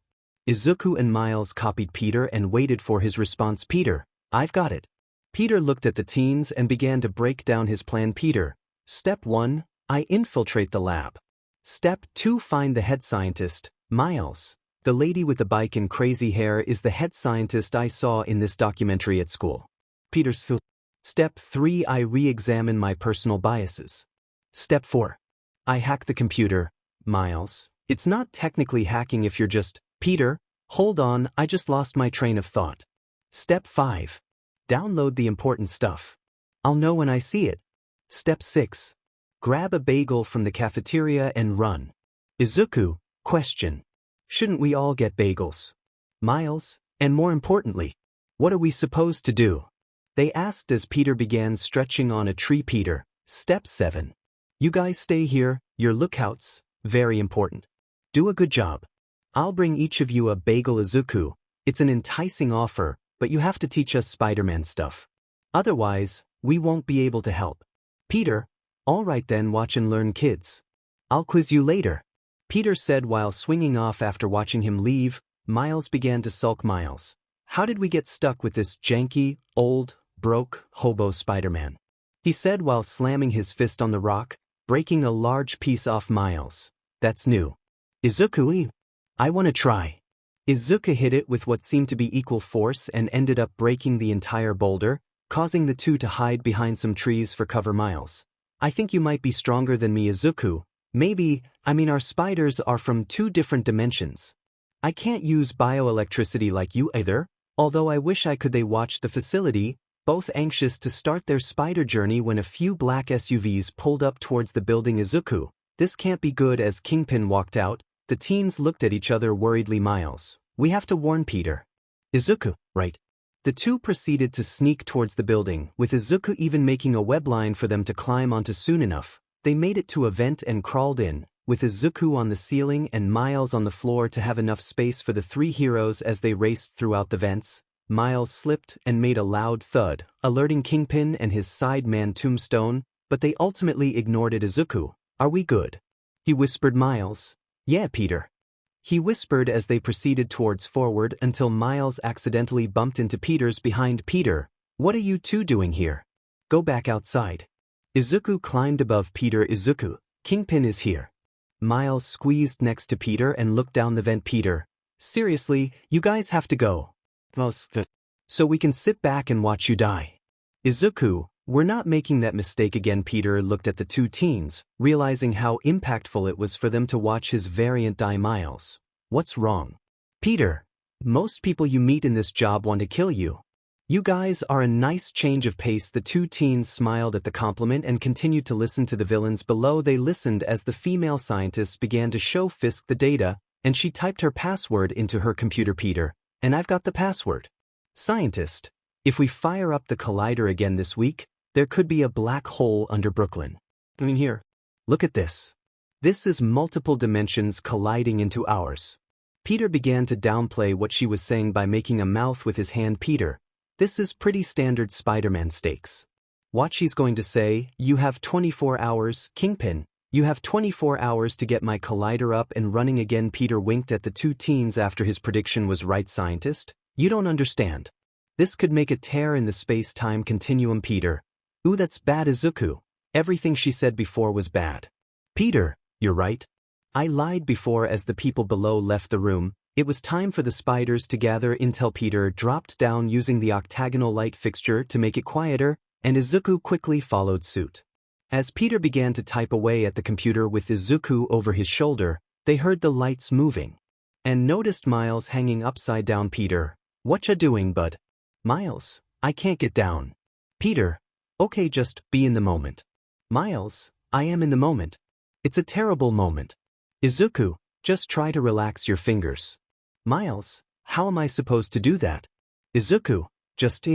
Izuku and Miles copied Peter and waited for his response. Peter. "I've got it." Peter looked at the teens and began to break down his plan. Peter. "Step 1, I infiltrate the lab. Step 2, find the head scientist." Miles. "The lady with the bike and crazy hair is the head scientist I saw in this documentary at school." Peter. "Step 3, I re-examine my personal biases. Step 4, I hack the computer." Miles. "It's not technically hacking if you're just..." Peter. "Hold on, I just lost my train of thought. Step 5, download the important stuff. I'll know when I see it. Step 6, grab a bagel from the cafeteria and run." Izuku. Question. "Shouldn't we all get bagels?" Miles. "And more importantly, what are we supposed to do?" they asked as Peter began stretching on a tree. Peter. Step 7. You guys stay here, you're lookouts, very important. Do a good job. I'll bring each of you a bagel. Izuku. It's an enticing offer, but you have to teach us Spider-Man stuff. Otherwise, we won't be able to help. Peter. All right then, watch and learn, kids. I'll quiz you later. Peter said while swinging off. After watching him leave, Miles began to sulk. Miles. How did we get stuck with this janky, old, broke, hobo Spider-Man? He said while slamming his fist on the rock, breaking a large piece off. Miles. That's new. Izuku. I want to try. Izuku hit it with what seemed to be equal force and ended up breaking the entire boulder, causing the two to hide behind some trees for cover. Miles. I think you might be stronger than me. Izuku. Maybe, our spiders are from 2 different dimensions. I can't use bioelectricity like you either, although I wish I could. They watched the facility, both anxious to start their spider journey when a few black SUVs pulled up towards the building. Izuku. This can't be good. As Kingpin walked out, the teens looked at each other worriedly. Miles. We have to warn Peter. Izuku. Right. The two proceeded to sneak towards the building, with Izuku even making a web line for them to climb onto. Soon enough, they made it to a vent and crawled in, with Izuku on the ceiling and Miles on the floor to have enough space for the 3 heroes. As they raced throughout the vents, Miles slipped and made a loud thud, alerting Kingpin and his side man Tombstone, but they ultimately ignored it. Izuku. Are we good? He whispered. Miles. Yeah, Peter. He whispered as they proceeded towards forward until Miles accidentally bumped into Peter's behind. Peter. What are you two doing here? Go back outside. Izuku climbed above Peter. Izuku, Kingpin is here. Miles squeezed next to Peter and looked down the vent. Peter, seriously, you guys have to go. So we can sit back and watch you die. Izuku, we're not making that mistake again. Peter looked at the two teens, realizing how impactful it was for them to watch his variant die. Miles, what's wrong? Peter, most people you meet in this job want to kill you. You guys are a nice change of pace. The two teens smiled at the compliment and continued to listen to the villains below. They listened as the female scientist began to show Fisk the data, and she typed her password into her computer. Peter, and I've got the password. Scientist, if we fire up the collider again this week, there could be a black hole under Brooklyn. I mean, here. Look at this. This is multiple dimensions colliding into ours. Peter began to downplay what she was saying by making a mouth with his hand. Peter, this is pretty standard Spider-Man stakes. Watch, he's going to say, you have 24 hours, Kingpin. You have 24 hours to get my collider up and running again. Peter winked at the two teens after his prediction was right. Scientist, you don't understand. This could make a tear in the space-time continuum. Peter, ooh, that's bad. Izuku, everything she said before was bad. Peter, you're right. I lied before. As the people below left the room, it was time for the spiders to gather until Peter dropped down using the octagonal light fixture to make it quieter, and Izuku quickly followed suit. As Peter began to type away at the computer with Izuku over his shoulder, they heard the lights moving and noticed Miles hanging upside down. Peter, whatcha doing, bud? Miles, I can't get down. Peter, okay, just be in the moment. Miles, I am in the moment. It's a terrible moment. Izuku, just try to relax your fingers. Miles, how am I supposed to do that? Izuku, just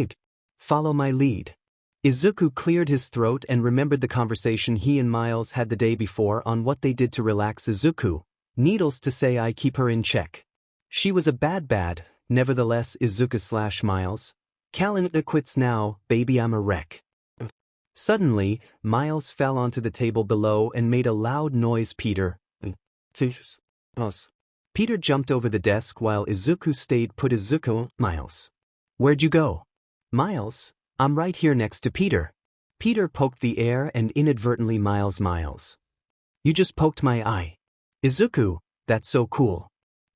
follow my lead. Izuku cleared his throat and remembered the conversation he and Miles had the day before on what they did to relax Izuku. Needless to say, I keep her in check. She was a bad, nevertheless. Izuku/Miles, calendar quits now, baby, I'm a wreck. Suddenly, Miles fell onto the table below and made a loud noise. Peter, Peter jumped over the desk while Izuku stayed put. Izuku, Miles, where'd you go? Miles, I'm right here next to Peter. Peter poked the air and inadvertently Miles, you just poked my eye. Izuku, that's so cool.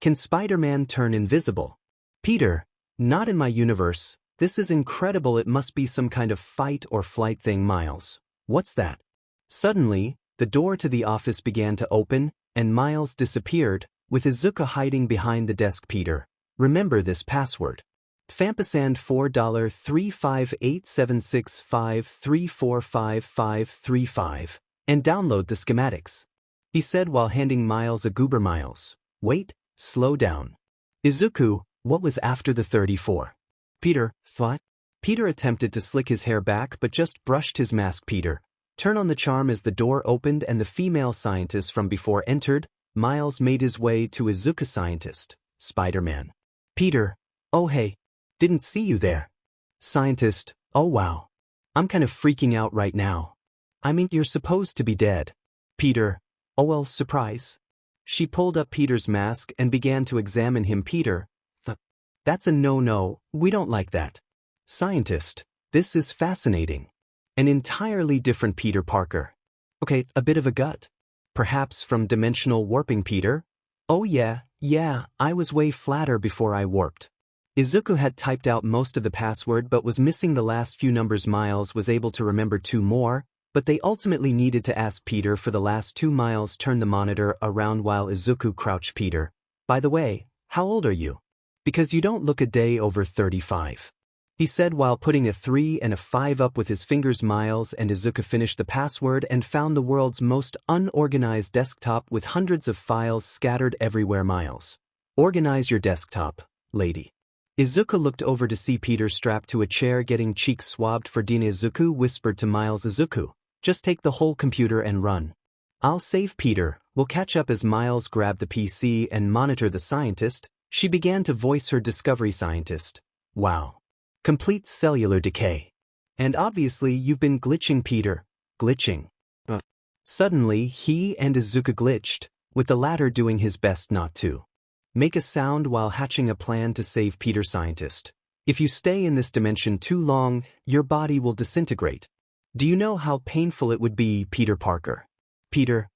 Can Spider-Man turn invisible? Peter, not in my universe. This is incredible. It must be some kind of fight or flight thing. Miles, what's that? Suddenly, the door to the office began to open, and Miles disappeared, with Izuku hiding behind the desk. Peter, remember this password. 𝗵 $4,3587653455535 and download the schematics, he said while handing Miles a goober. Miles, wait, slow down. Izuku, what was after the 34? Peter, what? Peter attempted to slick his hair back but just brushed his mask. Peter, turn on the charm. As the door opened and the female scientist from before entered, Miles made his way to Izuku. Scientist, Spider-Man. Peter, oh hey, didn't see you there. Scientist, oh wow. I'm kind of freaking out right now. I mean, you're supposed to be dead. Peter, oh well, surprise. She pulled up Peter's mask and began to examine him. Peter, that's a no-no, we don't like that. Scientist, this is fascinating. An entirely different Peter Parker. Okay, a bit of a gut. Perhaps from dimensional warping. Peter? Oh yeah, I was way flatter before I warped. Izuku had typed out most of the password but was missing the last few numbers. Miles was able to remember 2 more, but they ultimately needed to ask Peter for the last 2. Miles turned the monitor around while Izuku crouched. Peter, by the way, how old are you? Because you don't look a day over 35. He said while putting a 3 and a 5 up with his fingers. Miles and Izuku finished the password and found the world's most unorganized desktop with hundreds of files scattered everywhere. Miles, organize your desktop, lady. Izuku looked over to see Peter strapped to a chair getting cheeks swabbed for Dina. Izuku whispered to Miles, Izuku, just take the whole computer and run. I'll save Peter, we'll catch up. As Miles grabbed the PC and monitor the scientist, she began to voice her discovery. Scientist, wow. Complete cellular decay. And obviously you've been glitching. Peter, glitching. Suddenly he and Izuku glitched, with the latter doing his best not to make a sound while hatching a plan to save Peter. Scientist, if you stay in this dimension too long, your body will disintegrate. Do you know how painful it would be, Peter Parker? Peter,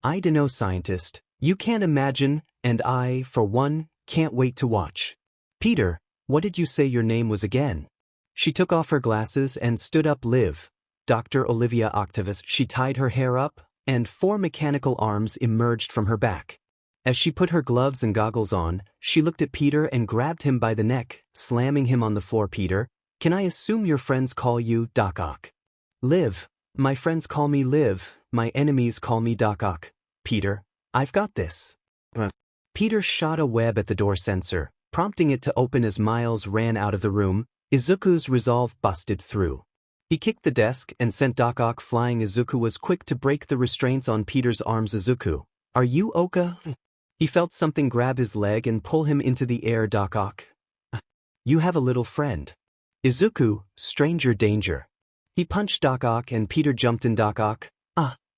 I dunno, scientist. You can't imagine, and I, for one, can't wait to watch. Peter, what did you say your name was again? She took off her glasses and stood up. Liv, Dr. Olivia Octavius. She tied her hair up, and 4 mechanical arms emerged from her back. As she put her gloves and goggles on, she looked at Peter and grabbed him by the neck, slamming him on the floor. Peter, can I assume your friends call you Doc Ock? Liv, my friends call me Liv, my enemies call me Doc Ock. Peter, I've got this. Peter shot a web at the door sensor, prompting it to open as Miles ran out of the room. Izuku's resolve busted through. He kicked the desk and sent Doc Ock flying. Izuku was quick to break the restraints on Peter's arms. Izuku, are you okay? He felt something grab his leg and pull him into the air. Doc Ock, you have a little friend. Izuku, stranger danger. He punched Doc Ock and Peter jumped in. Doc Ock,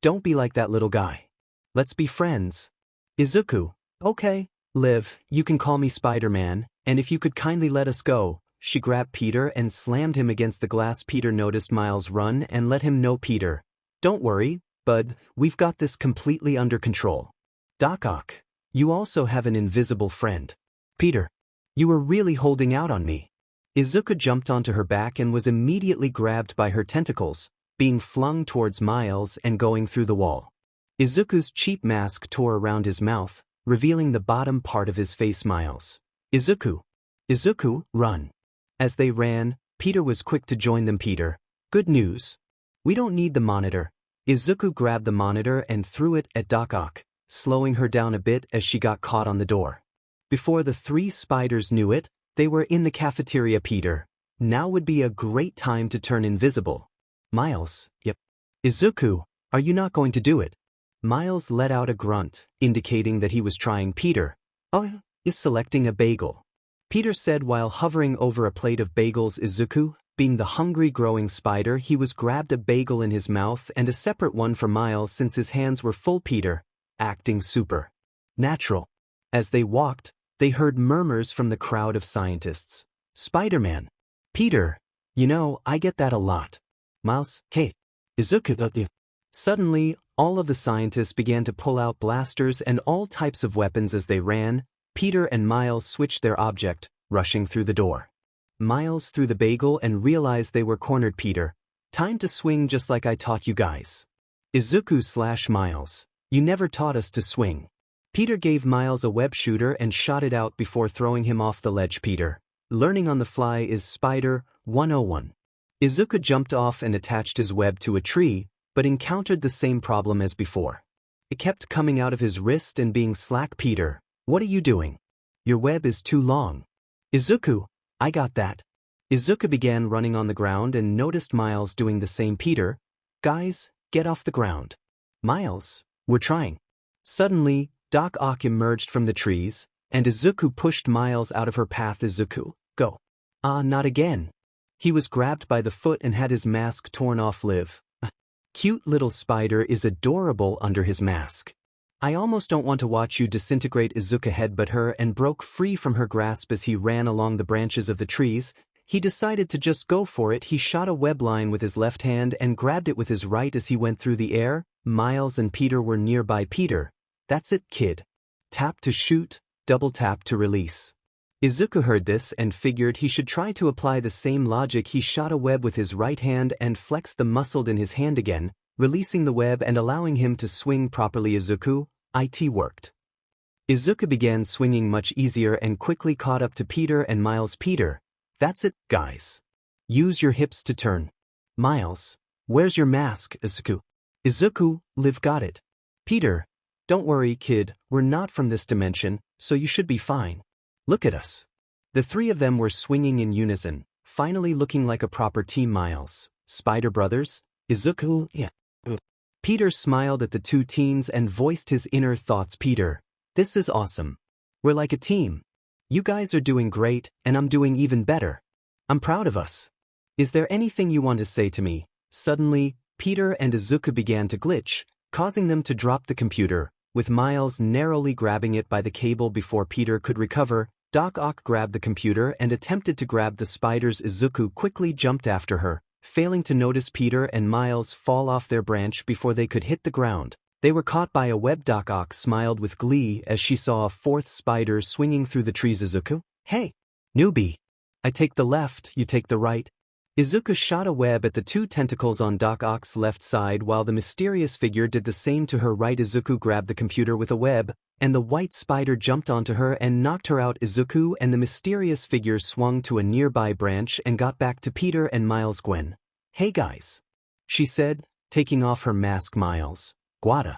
don't be like that little guy. Let's be friends. Izuku, okay. Liv, you can call me Spider-Man, and if you could kindly let us go. She grabbed Peter and slammed him against the glass. Peter noticed Miles run and let him know. Peter, don't worry, bud, we've got this completely under control. Doc Ock, you also have an invisible friend. Peter, you were really holding out on me. Izuku jumped onto her back and was immediately grabbed by her tentacles, being flung towards Miles and going through the wall. Izuku's cheap mask tore around his mouth, revealing the bottom part of his face. Miles, Izuku, run. As they ran, Peter was quick to join them. Peter, good news. We don't need the monitor. Izuku grabbed the monitor and threw it at Doc Ock, slowing her down a bit as she got caught on the door. Before the 3 spiders knew it, they were in the cafeteria. Peter, now would be a great time to turn invisible. Miles, yep. Izuku, are you not going to do it? Miles let out a grunt, indicating that he was trying. Peter, is selecting a bagel. Peter said while hovering over a plate of bagels. Izuku, being the hungry growing spider, he was grabbed a bagel in his mouth and a separate one for Miles since his hands were full. Peter, acting super natural. As they walked, they heard murmurs from the crowd of scientists. Spider-Man. Peter, you know, I get that a lot. Miles, hey. Izuku. Suddenly, all of the scientists began to pull out blasters and all types of weapons as they ran. Peter and Miles switched their object, rushing through the door. Miles threw the bagel and realized they were cornered. Peter, time to swing just like I taught you guys. Izuku/Miles, you never taught us to swing. Peter gave Miles a web shooter and shot it out before throwing him off the ledge. Peter, learning on the fly is Spider 101. Izuku jumped off and attached his web to a tree, but encountered the same problem as before. It kept coming out of his wrist and being slack. Peter, what are you doing? Your web is too long. Izuku, I got that. Izuku began running on the ground and noticed Miles doing the same. Peter, guys, get off the ground. Miles, we're trying. Suddenly, Doc Ock emerged from the trees, and Izuku pushed Miles out of her path. Izuku, go. Not again. He was grabbed by the foot and had his mask torn off. Liv, cute little spider is adorable under his mask. I almost don't want to watch you disintegrate. Izuku headbutt her and broke free from her grasp as he ran along the branches of the trees. He decided to just go for it. He shot a web line with his left hand and grabbed it with his right as he went through the air. Miles and Peter were nearby. Peter, that's it, kid. Tap to shoot, double tap to release. Izuku heard this and figured he should try to apply the same logic. He shot a web with his right hand and flexed the muscle in his hand again, releasing the web and allowing him to swing properly. Izuku, it worked. Izuku began swinging much easier and quickly caught up to Peter and Miles. Peter, that's it, guys. Use your hips to turn. Miles, where's your mask? Izuku, Liv got it. Peter, don't worry, kid, we're not from this dimension, so you should be fine. Look at us. The 3 of them were swinging in unison, finally looking like a proper team. Miles, Spider Brothers, Izuku, yeah. Peter smiled at the 2 teens and voiced his inner thoughts. Peter, this is awesome. We're like a team. You guys are doing great, and I'm doing even better. I'm proud of us. Is there anything you want to say to me? Suddenly, Peter and Izuku began to glitch, causing them to drop the computer, with Miles narrowly grabbing it by the cable before Peter could recover. Doc Ock grabbed the computer and attempted to grab the spiders. Izuku quickly jumped after her, failing to notice Peter and Miles fall off their branch before they could hit the ground. They were caught by a web. 𝗏𝗏𝗏 smiled with glee as she saw a fourth spider swinging through the trees. Izuku? Hey! Newbie! I take the left, you take the right. Izuku shot a web at the two tentacles on 𝗏𝗏𝗏's left side while the mysterious figure did the same to her right. Izuku grabbed the computer with a web, and the white spider jumped onto her and knocked her out. Izuku and the mysterious figure swung to a nearby branch and got back to Peter and Miles. 𝗏𝗏. Hey guys, she said, taking off her mask. Miles. 𝗧𝗏𝗏.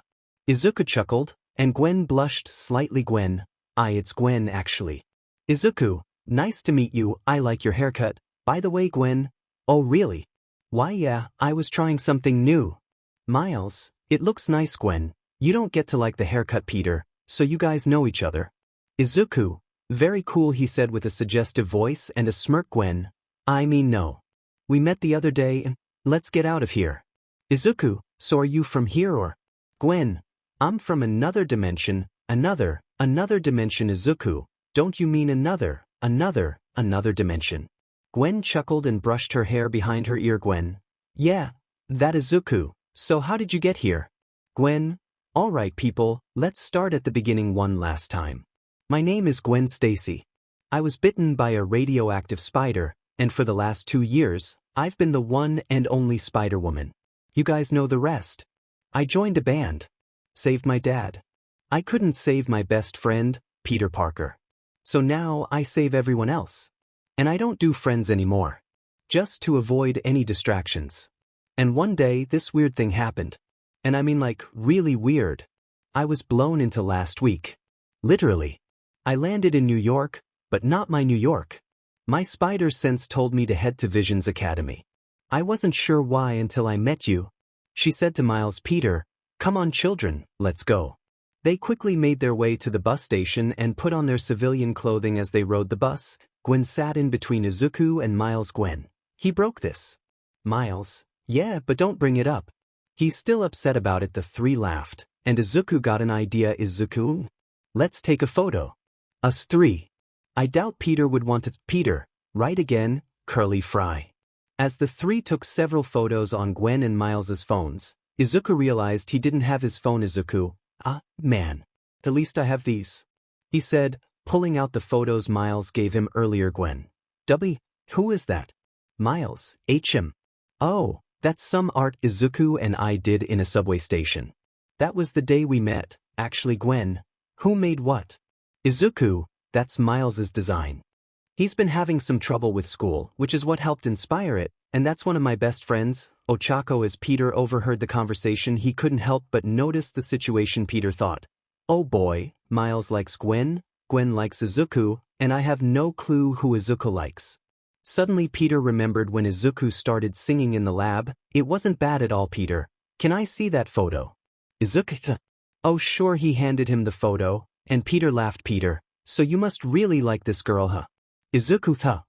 Izuku chuckled, and 𝗏𝗏 blushed slightly. 𝗏𝗏. It's 𝗏𝗏 actually. Izuku, nice to meet you. I like your haircut. By the way, 𝗏𝗏. Oh really? Why yeah, I was trying something new. Miles, it looks nice. 𝗏𝗏. You don't get to like the haircut, Peter, so you guys know each other. Izuku, very cool, he said with a suggestive voice and a smirk. 𝗏𝗏. I mean no. We met the other day and let's get out of here. Izuku, so are you from here or? 𝗏𝗏. I'm from another dimension. Another dimension. Izuku, don't you mean another dimension? 𝗏𝗏 chuckled and brushed her hair behind her ear. 𝗏𝗏. Yeah, that is Izuku. So how did you get here? 𝗏𝗏. Alright people, let's start at the beginning one last time. My name is Gwen Stacy. I was bitten by a radioactive spider, and for the last 2 years, I've been the one and only Spider-Woman. You guys know the rest. I joined a band. Saved my dad. I couldn't save my best friend, Peter Parker. So now I save everyone else. And I don't do friends anymore. Just to avoid any distractions. And one day this weird thing happened. And I mean like really weird. I was blown into last week. Literally. I landed in New York, but not my New York. My spider sense told me to head to Vision's Academy. I wasn't sure why until I met you. She said to Miles. Peter, come on children, let's go. They quickly made their way to the bus station and put on their civilian clothing as they rode the bus. 𝗏𝗏 sat in between Izuku and Miles. 𝗏𝗏. He broke this. Miles, yeah, but don't bring it up. He's still upset about it. The three laughed, and Izuku got an idea. Izuku, let's take a photo. Us three. I doubt Peter would want to. Peter, right again, curly fry. As the three took several photos on 𝗏𝗏 and Miles's phones, Izuku realized he didn't have his phone. Izuku, man. At least I have these. He said, pulling out the photos Miles gave him earlier. 𝗏𝗏. W, who is that? Miles, 𝗓𝗏. Oh, that's some art Izuku and I did in a subway station. That was the day we met, actually. 𝗏𝗏. Who made what? Izuku, that's Miles's design. He's been having some trouble with school, which is what helped inspire it, and that's one of my best friends, Ochako. As Peter overheard the conversation, he couldn't help but notice the situation. Peter thought, oh boy, Miles likes 𝗏𝗏, 𝗏𝗏 likes Izuku, and I have no clue who Izuku likes. Suddenly Peter remembered when Izuku started singing in the lab. It wasn't bad at all. Peter, can I see that photo? Izuku, oh sure. He handed him the photo, and Peter laughed. Peter, so you must really like this girl, huh? Izuku,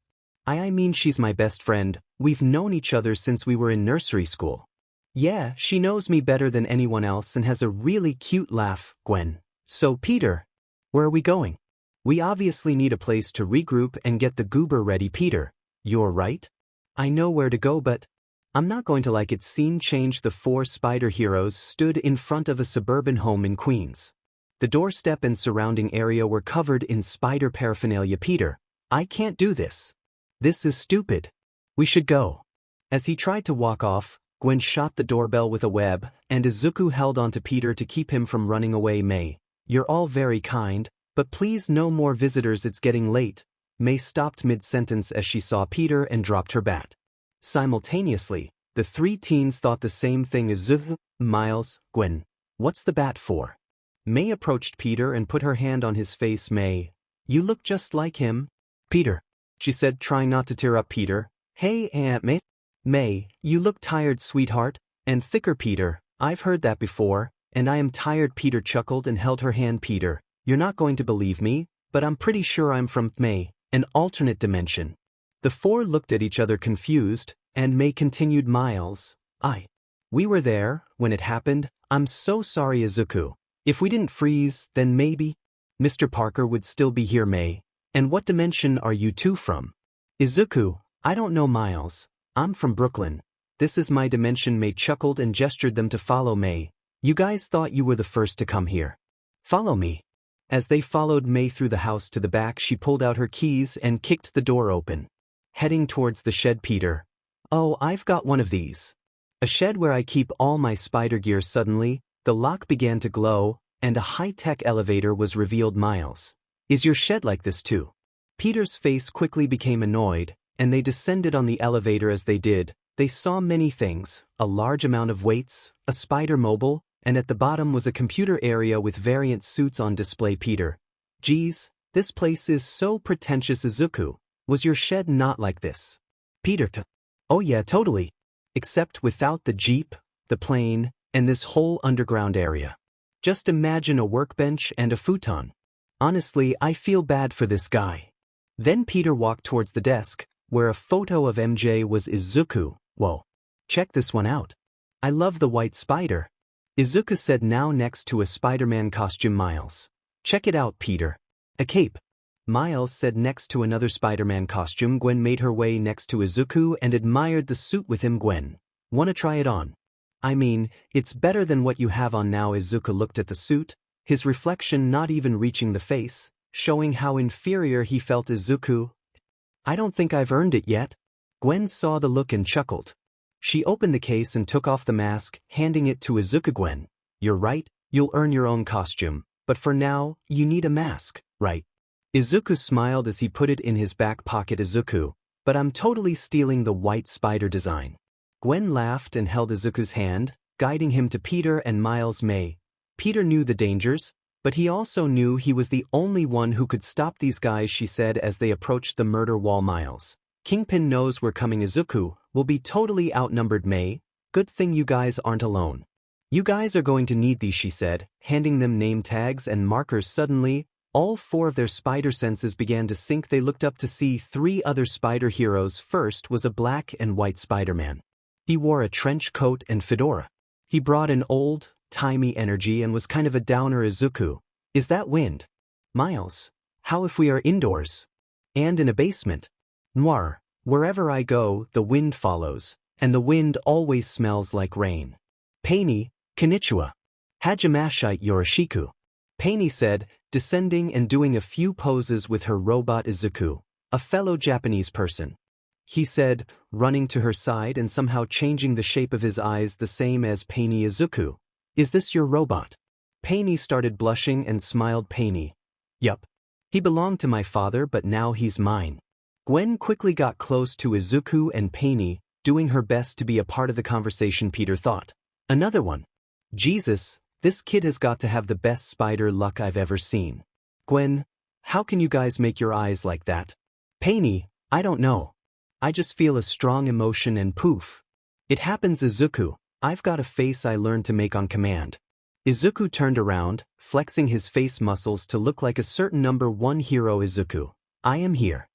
I mean she's my best friend. We've known each other since we were in nursery school. Yeah, she knows me better than anyone else and has a really cute laugh. 𝗏𝗏. So Peter, where are we going? We obviously need a place to regroup and get the goober ready. Peter, you're right. I know where to go, but I'm not going to like it. Scene change. The four spider heroes stood in front of a suburban home in Queens. The doorstep and surrounding area were covered in spider paraphernalia. Peter, I can't do this. This is stupid. We should go. As he tried to walk off, 𝗏𝗏 shot the doorbell with a web, and Izuku held on to Peter to keep him from running away. May, you're all very kind, but please no more visitors. It's getting late. May stopped mid-sentence as she saw Peter and dropped her bat. Simultaneously, the three teens thought the same thing. Izuku, Miles, 𝗏𝗏. What's the bat for? May approached Peter and put her hand on his face. May, you look just like him. Peter, she said, trying not to tear up. Peter, hey Aunt May. May, you look tired, sweetheart, and thicker. Peter, I've heard that before, and I am tired. Peter chuckled and held her hand. Peter, you're not going to believe me, but I'm pretty sure I'm from May, an alternate dimension. The four looked at each other confused, and May continued. Miles, we were there when it happened. I'm so sorry. Izuku, if we didn't freeze, then maybe Mr. Parker would still be here. May, and what dimension are you two from? Izuku, I don't know. Miles, I'm from Brooklyn. This is my dimension. May chuckled and gestured them to follow May. You guys thought you were the first to come here. Follow me. As they followed May through the house to the back, she pulled out her keys and kicked the door open. Heading towards the shed, Peter. Oh, I've got one of these. A shed where I keep all my spider gear. Suddenly, the lock began to glow, and a high-tech elevator was revealed. Miles. Is your shed like this too? Peter's face quickly became annoyed, and they descended on the elevator. As they did, they saw many things, a large amount of weights, a spider mobile, and at the bottom was a computer area with variant suits on display. Peter. Geez, this place is so pretentious. Izuku, was your shed not like this? Peter. Oh yeah, totally. Except without the jeep, the plane, and this whole underground area. Just imagine a workbench and a futon. Honestly, I feel bad for this guy. Then Peter walked towards the desk, where a photo of MJ was. Izuku, whoa. Check this one out. I love the white spider. Izuku said, now next to a Spider-Man costume. Miles. Check it out, Peter. A cape. Miles said, next to another Spider-Man costume. Gwen made her way next to Izuku and admired the suit with him. Gwen. Wanna try it on? I mean, it's better than what you have on now. Izuku looked at the suit, his reflection not even reaching the face, showing how inferior he felt. Izuku. I don't think I've earned it yet. Gwen saw the look and chuckled. She opened the case and took off the mask, handing it to Izuku. Gwen, you're right, you'll earn your own costume, but for now, you need a mask, right? Izuku smiled as he put it in his back pocket. Izuku, but I'm totally stealing the white spider design. Gwen laughed and held Izuku's hand, guiding him to Peter and Miles. May. Peter knew the dangers, but he also knew he was the only one who could stop these guys, she said as they approached the murder wall. Miles. Kingpin knows we're coming. Izuku, will be totally outnumbered. May. Good thing you guys aren't alone. You guys are going to need these, she said, handing them name tags and markers. Suddenly, all four of their spider senses began to sync. They looked up to see three other spider heroes. First was a black and white Spider-Man. He wore a trench coat and fedora. He brought an old-timey energy and was kind of a downer. Izuku, is that wind? Miles, how if we are indoors? And in a basement? Noir, wherever I go, the wind follows, and the wind always smells like rain. 𝗵𝗃𝗄, konnichiwa. 𝗓𝗵𝗲 yoroshiku. 𝗵𝗃 said, descending and doing a few poses with her robot. Izuku, a fellow Japanese person. He said, running to her side and somehow changing the shape of his eyes the same as 𝗵𝗃. Izuku, is this your robot? 𝗵𝗃 started blushing and smiled. 𝗵𝗃. Yup. He belonged to my father, but now he's mine. Gwen quickly got close to Izuku and 𝗵𝗃, doing her best to be a part of the conversation. Peter thought. Another one. Jesus, this kid has got to have the best spider luck I've ever seen. Gwen, how can you guys make your eyes like that? 𝗵𝗃, I don't know. I just feel a strong emotion and poof. It happens. Izuku, I've got a face I learned to make on command. Izuku turned around, flexing his face muscles to look like a certain number one hero. Izuku, I am here.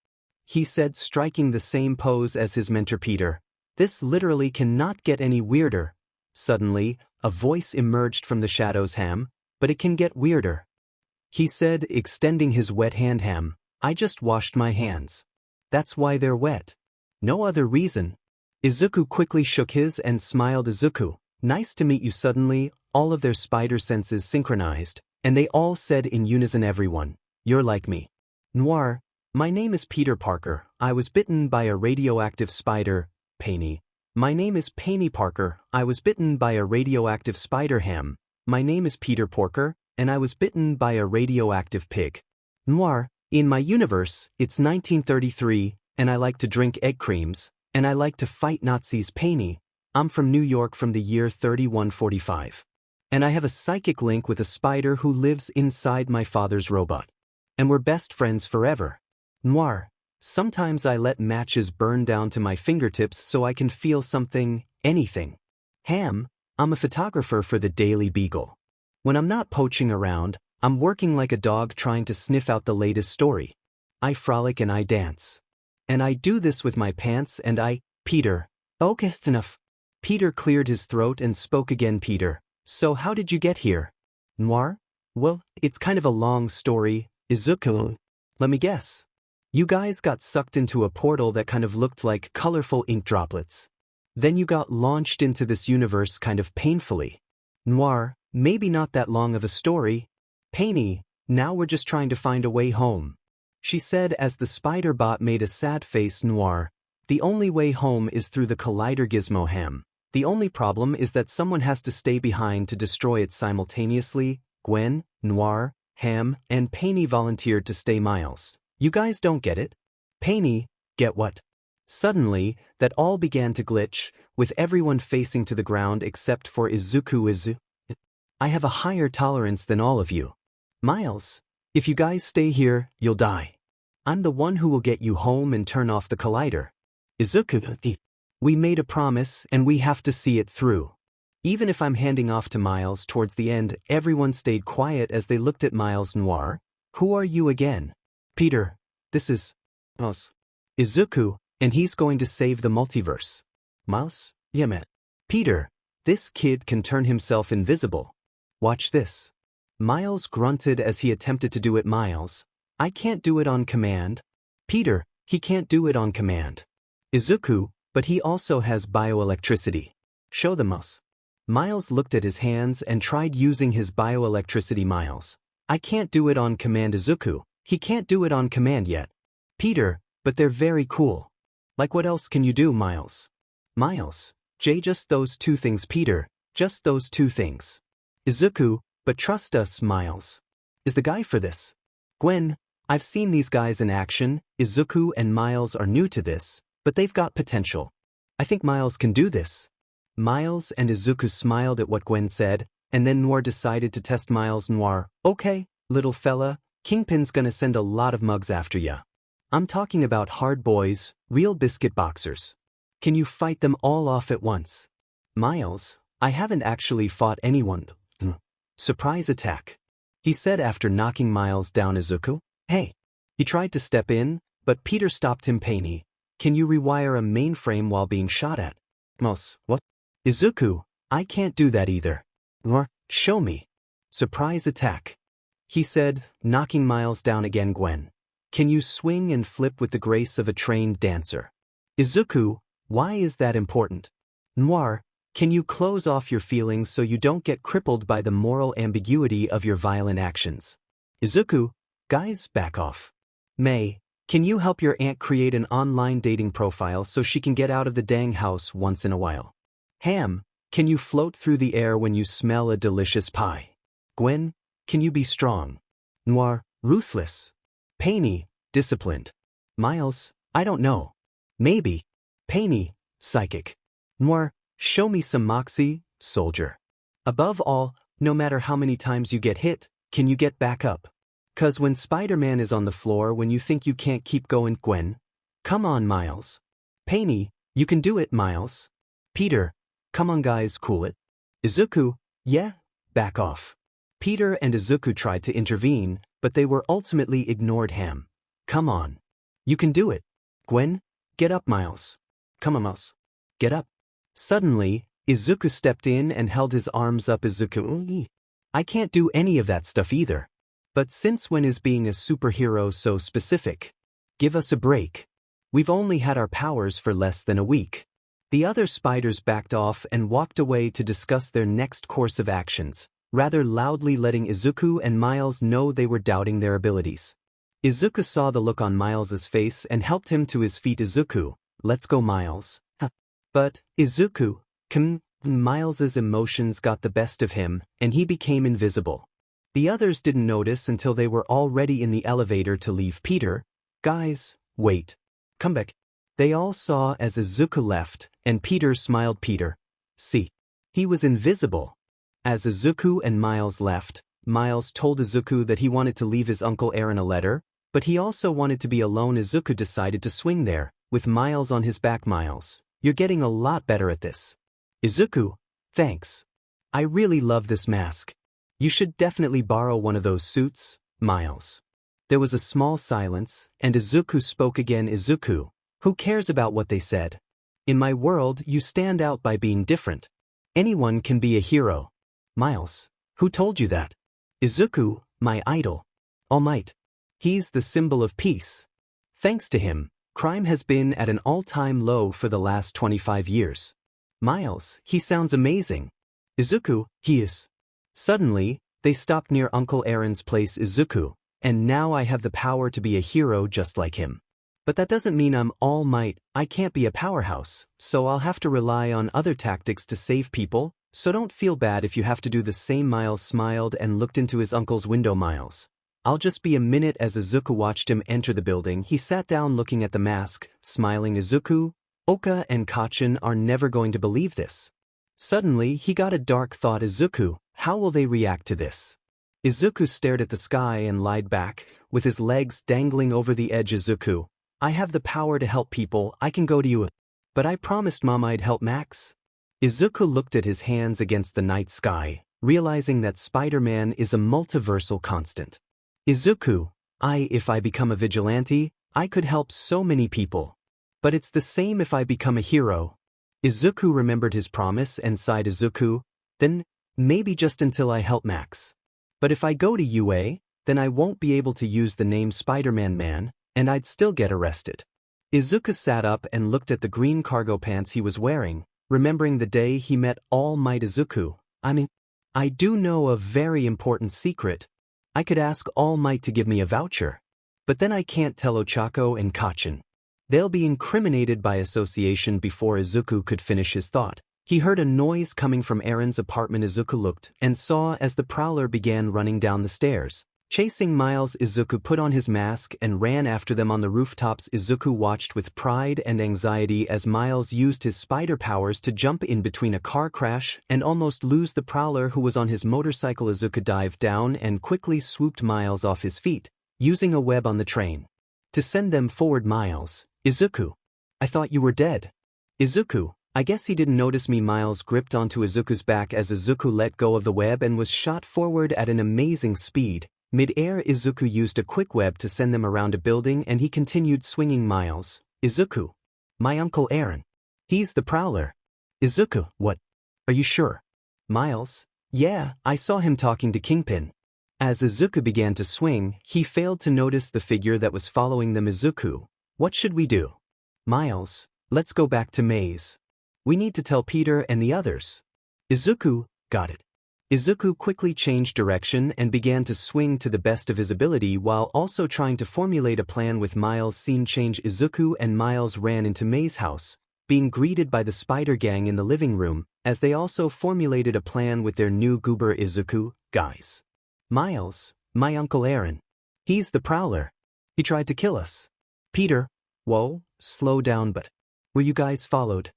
He said, striking the same pose as his mentor. Peter, this literally cannot get any weirder. Suddenly, a voice emerged from the shadows. 𝗵, but it can get weirder. He said, extending his wet hand. 𝗵, I just washed my hands. That's why they're wet. No other reason. Izuku quickly shook his and smiled. Izuku, nice to meet you. Suddenly, all of their spider senses synchronized, and they all said in unison, everyone, you're like me. Noir, my name is Peter Parker. I was bitten by a radioactive spider. 𝗵𝗃, my name is 𝗵𝗃 Parker. I was bitten by a radioactive spider. 𝗵, my name is Peter Porker, and I was bitten by a radioactive pig. Noir, in my universe, it's 1933, and I like to drink egg creams, and I like to fight Nazis. 𝗵𝗃, I'm from New York from the year 3145. And I have a psychic link with a spider who lives inside my father's robot. And we're best friends forever. Noir, sometimes I let matches burn down to my fingertips so I can feel something, anything. 𝗵, I'm a photographer for the Daily Beagle. When I'm not poaching around, I'm working like a dog trying to sniff out the latest story. I frolic and I dance. And I do this with my pants and Peter. Okay, that's enough. Peter cleared his throat and spoke again. Peter, so how did you get here? Noir, well, it's kind of a long story. Izuku, let me guess. You guys got sucked into a portal that kind of looked like colorful ink droplets. Then you got launched into this universe kind of painfully. Noir, maybe not that long of a story. Painy, now we're just trying to find a way home. She said as the spider bot made a sad face. Noir, the only way home is through the collider 𝗬𝗪𝗏. The only problem is that someone has to stay behind to destroy it simultaneously. Gwen, Noir, Ham, and Painy volunteered to stay. Miles, you guys don't get it? Painy, get what? Suddenly, that all began to glitch, with everyone facing to the ground except for Izuku. I have a higher tolerance than all of you. Miles, if you guys stay here, you'll die. I'm the one who will get you home and turn off the collider. Izuku, we made a promise and we have to see it through. Even if I'm handing off to Miles towards the end, everyone stayed quiet as they looked at Miles. Noir, who are you again? Peter, this is us. Izuku, and he's going to save the multiverse. Miles, yeah man. Peter, this kid can turn himself invisible. Watch this. Miles grunted as he attempted to do it. Miles, I can't do it on command. Peter, he can't do it on command. Izuku, but he also has bioelectricity. Show them us. Miles looked at his hands and tried using his bioelectricity. Miles, I can't do it on command. Izuku, he can't do it on command yet. Peter, but they're very cool. Like what else can you do? Miles, just those two things. Peter, just those two things. Izuku, but trust us. Miles is the guy for this. Gwen, I've seen these guys in action. Izuku and Miles are new to this, but they've got potential. I think Miles can do this. Miles and Izuku smiled at what Gwen said, and then Noir decided to test Miles. Noir, okay, little fella, Kingpin's gonna send a lot of mugs after ya. I'm talking about hard boys, real biscuit boxers. Can you fight them all off at once? Miles, I haven't actually fought anyone. Surprise attack, he said after knocking Miles down. Izuku, hey. He tried to step in, but Peter stopped him. Painy, can you rewire a mainframe while being shot at? Miles, what? Izuku, I can't do that either. Noir, show me. Surprise attack, he said, knocking Miles down again. Gwen, can you swing and flip with the grace of a trained dancer? Izuku, why is that important? Noir, can you close off your feelings so you don't get crippled by the moral ambiguity of your violent actions? Izuku, guys, back off. May, can you help your aunt create an online dating profile so she can get out of the dang house once in a while? Ham, can you float through the air when you smell a delicious pie? Gwen, can you be strong? Noir, ruthless. Painy, disciplined. Miles, I don't know. Maybe. Painy, psychic. Noir, show me some moxie, soldier. Above all, no matter how many times you get hit, can you get back up? 'Cause when Spider-Man is on the floor when you think you can't keep going. Gwen, come on. Miles. Painy, you can do it. Miles. Peter, come on guys, cool it. Izuku, yeah, back off. Peter and Izuku tried to intervene, but they were ultimately ignored. Ham, come on. You can do it. Gwen, get up. Miles. Come on, Miles. Get up. Suddenly, Izuku stepped in and held his arms up. Izuku, I can't do any of that stuff either. But since when is being a superhero so specific? Give us a break. We've only had our powers for less than a week. The other spiders backed off and walked away to discuss their next course of actions, rather loudly letting Izuku and Miles know they were doubting their abilities. Izuku saw the look on Miles's face and helped him to his feet. Izuku, let's go. Miles. But, Izuku, Miles's emotions got the best of him, and he became invisible. The others didn't notice until they were already in the elevator to leave. Peter, guys, wait. Come back. They all saw as Izuku left, and Peter smiled. Peter, see. He was invisible. As Izuku and Miles left, Miles told Izuku that he wanted to leave his Uncle Aaron a letter, but he also wanted to be alone. Izuku decided to swing there, with Miles on his back. Miles, you're getting a lot better at this. Izuku, thanks. I really love this mask. You should definitely borrow one of those suits, Miles. There was a small silence, and Izuku spoke again. Izuku, who cares about what they said? In my world, you stand out by being different. Anyone can be a hero. Miles, who told you that? Izuku, my idol. All Might. He's the symbol of peace. Thanks to him, crime has been at an all-time low for the last 25 years. Miles, he sounds amazing. Izuku, he is. Suddenly, they stopped near Uncle Aaron's place Izuku, and now I have the power to be a hero just like him. But that doesn't mean I'm all might. I can't be a powerhouse, so I'll have to rely on other tactics to save people, so don't feel bad if you have to do the same. Miles smiled and looked into his uncle's window. Miles, I'll just be a minute. As Izuku watched him enter the building, he sat down looking at the mask, smiling. Izuku, Oka and Kacchan are never going to believe this. Suddenly, he got a dark thought. Izuku, how will they react to this? Izuku stared at the sky and lied back, with his legs dangling over the edge. Izuku, I have the power to help people. I can go to you. But I promised Mom I'd help Max. Izuku looked at his hands against the night sky, realizing that Spider-Man is a multiversal constant. Izuku, if I become a vigilante, I could help so many people. But it's the same if I become a hero. Izuku remembered his promise and sighed. Izuku, then, maybe just until I help Max. But if I go to UA, then I won't be able to use the name Spider-Man Man, and I'd still get arrested. Izuku sat up and looked at the green cargo pants he was wearing, remembering the day he met All Might. Izuku, I do know a very important secret. I could ask All Might to give me a voucher. But then I can't tell Ochako and Kacchan. They'll be incriminated by association. Before Izuku could finish his thought, he heard a noise coming from Aaron's apartment. Izuku looked and saw as the Prowler began running down the stairs, chasing Miles. Izuku put on his mask and ran after them on the rooftops. Izuku watched with pride and anxiety as Miles used his spider powers to jump in between a car crash and almost lose the Prowler who was on his motorcycle. Izuku dived down and quickly swooped Miles off his feet, using a web on the train to send them forward. Miles, Izuku, I thought you were dead. Izuku, I guess he didn't notice me. Miles gripped onto Izuku's back as Izuku let go of the web and was shot forward at an amazing speed. Mid-air, Izuku used a quick web to send them around a building and he continued swinging. Miles, Izuku, my Uncle Aaron. He's the Prowler. Izuku, what? Are you sure? Miles, yeah, I saw him talking to Kingpin. As Izuku began to swing, he failed to notice the figure that was following them. Izuku, what should we do? Miles, let's go back to Maze. We need to tell Peter and the others. Izuku, got it. Izuku quickly changed direction and began to swing to the best of his ability while also trying to formulate a plan with Miles. Scene change. Izuku and Miles ran into May's house, being greeted by the Spider Gang in the living room, as they also formulated a plan with their new goober. Izuku, guys. Miles, my Uncle Aaron. He's the Prowler. He tried to kill us. Peter, whoa, slow down. But were you guys followed?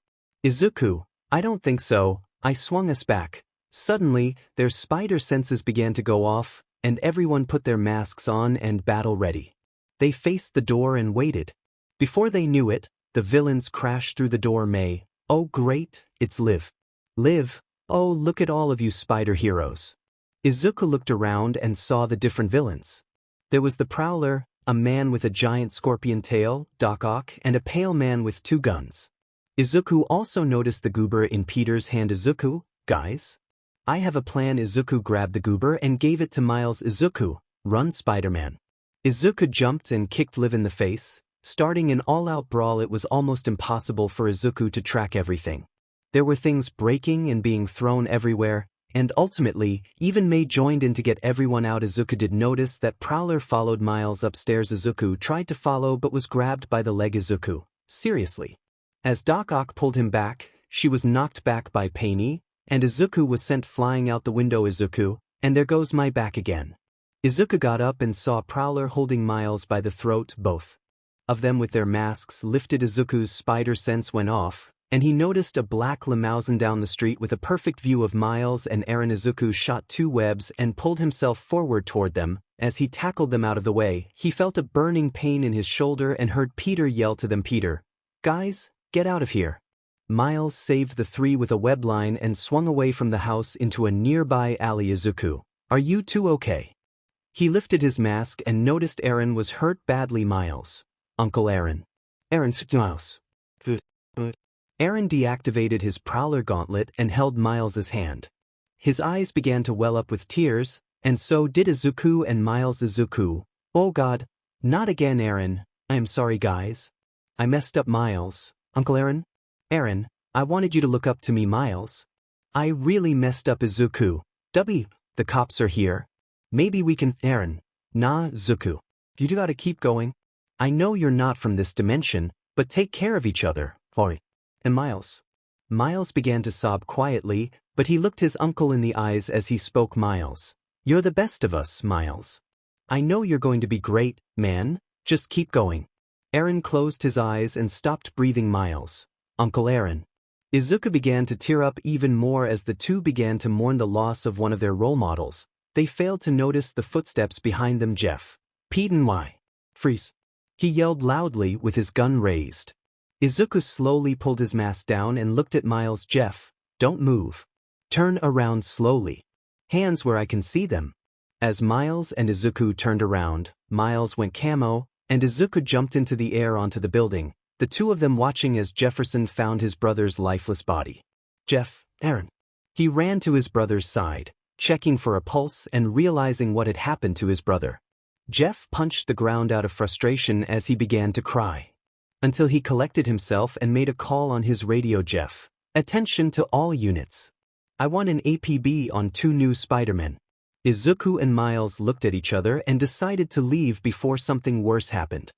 Izuku, I don't think so. I swung us back. Suddenly, their spider senses began to go off, and everyone put their masks on and battle ready. They faced the door and waited. Before they knew it, the villains crashed through the door. May, oh great, it's Liv. Liv, oh look at all of you spider heroes. Izuku looked around and saw the different villains. There was the Prowler, a man with a giant scorpion tail, Doc Ock, and a pale man with 2 guns. Izuku also noticed the goober in Peter's hand. Izuku, guys, I have a plan. Izuku grabbed the goober and gave it to Miles. Izuku, run Spider-Man. Izuku jumped and kicked Liv in the face, starting an all-out brawl. It was almost impossible for Izuku to track everything. There were things breaking and being thrown everywhere, and ultimately, even May joined in to get everyone out. Izuku did notice that Prowler followed Miles upstairs. Izuku tried to follow but was grabbed by the leg. Izuku, seriously. As Doc Ock pulled him back, she was knocked back by Painey, and Izuku was sent flying out the window. Izuku, and there goes my back again. Izuku got up and saw Prowler holding Miles by the throat. Both of them with their masks lifted. Izuku's spider sense went off, and he noticed a black limousine down the street with a perfect view of Miles and Aaron. Izuku shot 2 webs and pulled himself forward toward them. As he tackled them out of the way, he felt a burning pain in his shoulder and heard Peter yell to them, Peter, guys, get out of here. Miles saved the 3 with a web line and swung away from the house into a nearby alley. Izuku, are you two okay? He lifted his mask and noticed Aaron was hurt badly. Miles, Uncle Aaron. Aaron's mouse. Aaron deactivated his Prowler gauntlet and held Miles's hand. His eyes began to well up with tears, and so did Izuku and Miles. Izuku, oh God, not again. Aaron, I am sorry guys. I messed up Miles. Uncle Aaron? Aaron, I wanted you to look up to me Miles. I really messed up Izuku. The cops are here. Maybe we can Aaron. Nah, Izuku. You gotta keep going. I know you're not from this dimension, but take care of each other. Oi. And Miles. Miles began to sob quietly, but he looked his uncle in the eyes as he spoke. Miles. You're the best of us, Miles. I know you're going to be great, man. Just keep going. Aaron closed his eyes and stopped breathing. Miles. Uncle Aaron. Izuku began to tear up even more as the two began to mourn the loss of one of their role models. They failed to notice the footsteps behind them. Jeff. 𝗵𝗃𝗄. Freeze. He yelled loudly with his gun raised. Izuku slowly pulled his mask down and looked at Miles. Jeff, don't move. Turn around slowly. Hands where I can see them. As Miles and Izuku turned around, Miles went camo, and Izuku jumped into the air onto the building, the two of them watching as Jefferson found his brother's lifeless body. Jeff, Aaron. He ran to his brother's side, checking for a pulse and realizing what had happened to his brother. Jeff punched the ground out of frustration as he began to cry. Until he collected himself and made a call on his radio. Jeff, attention to all units. I want an APB on 2 new Spider-Men. Izuku and Miles looked at each other and decided to leave before something worse happened.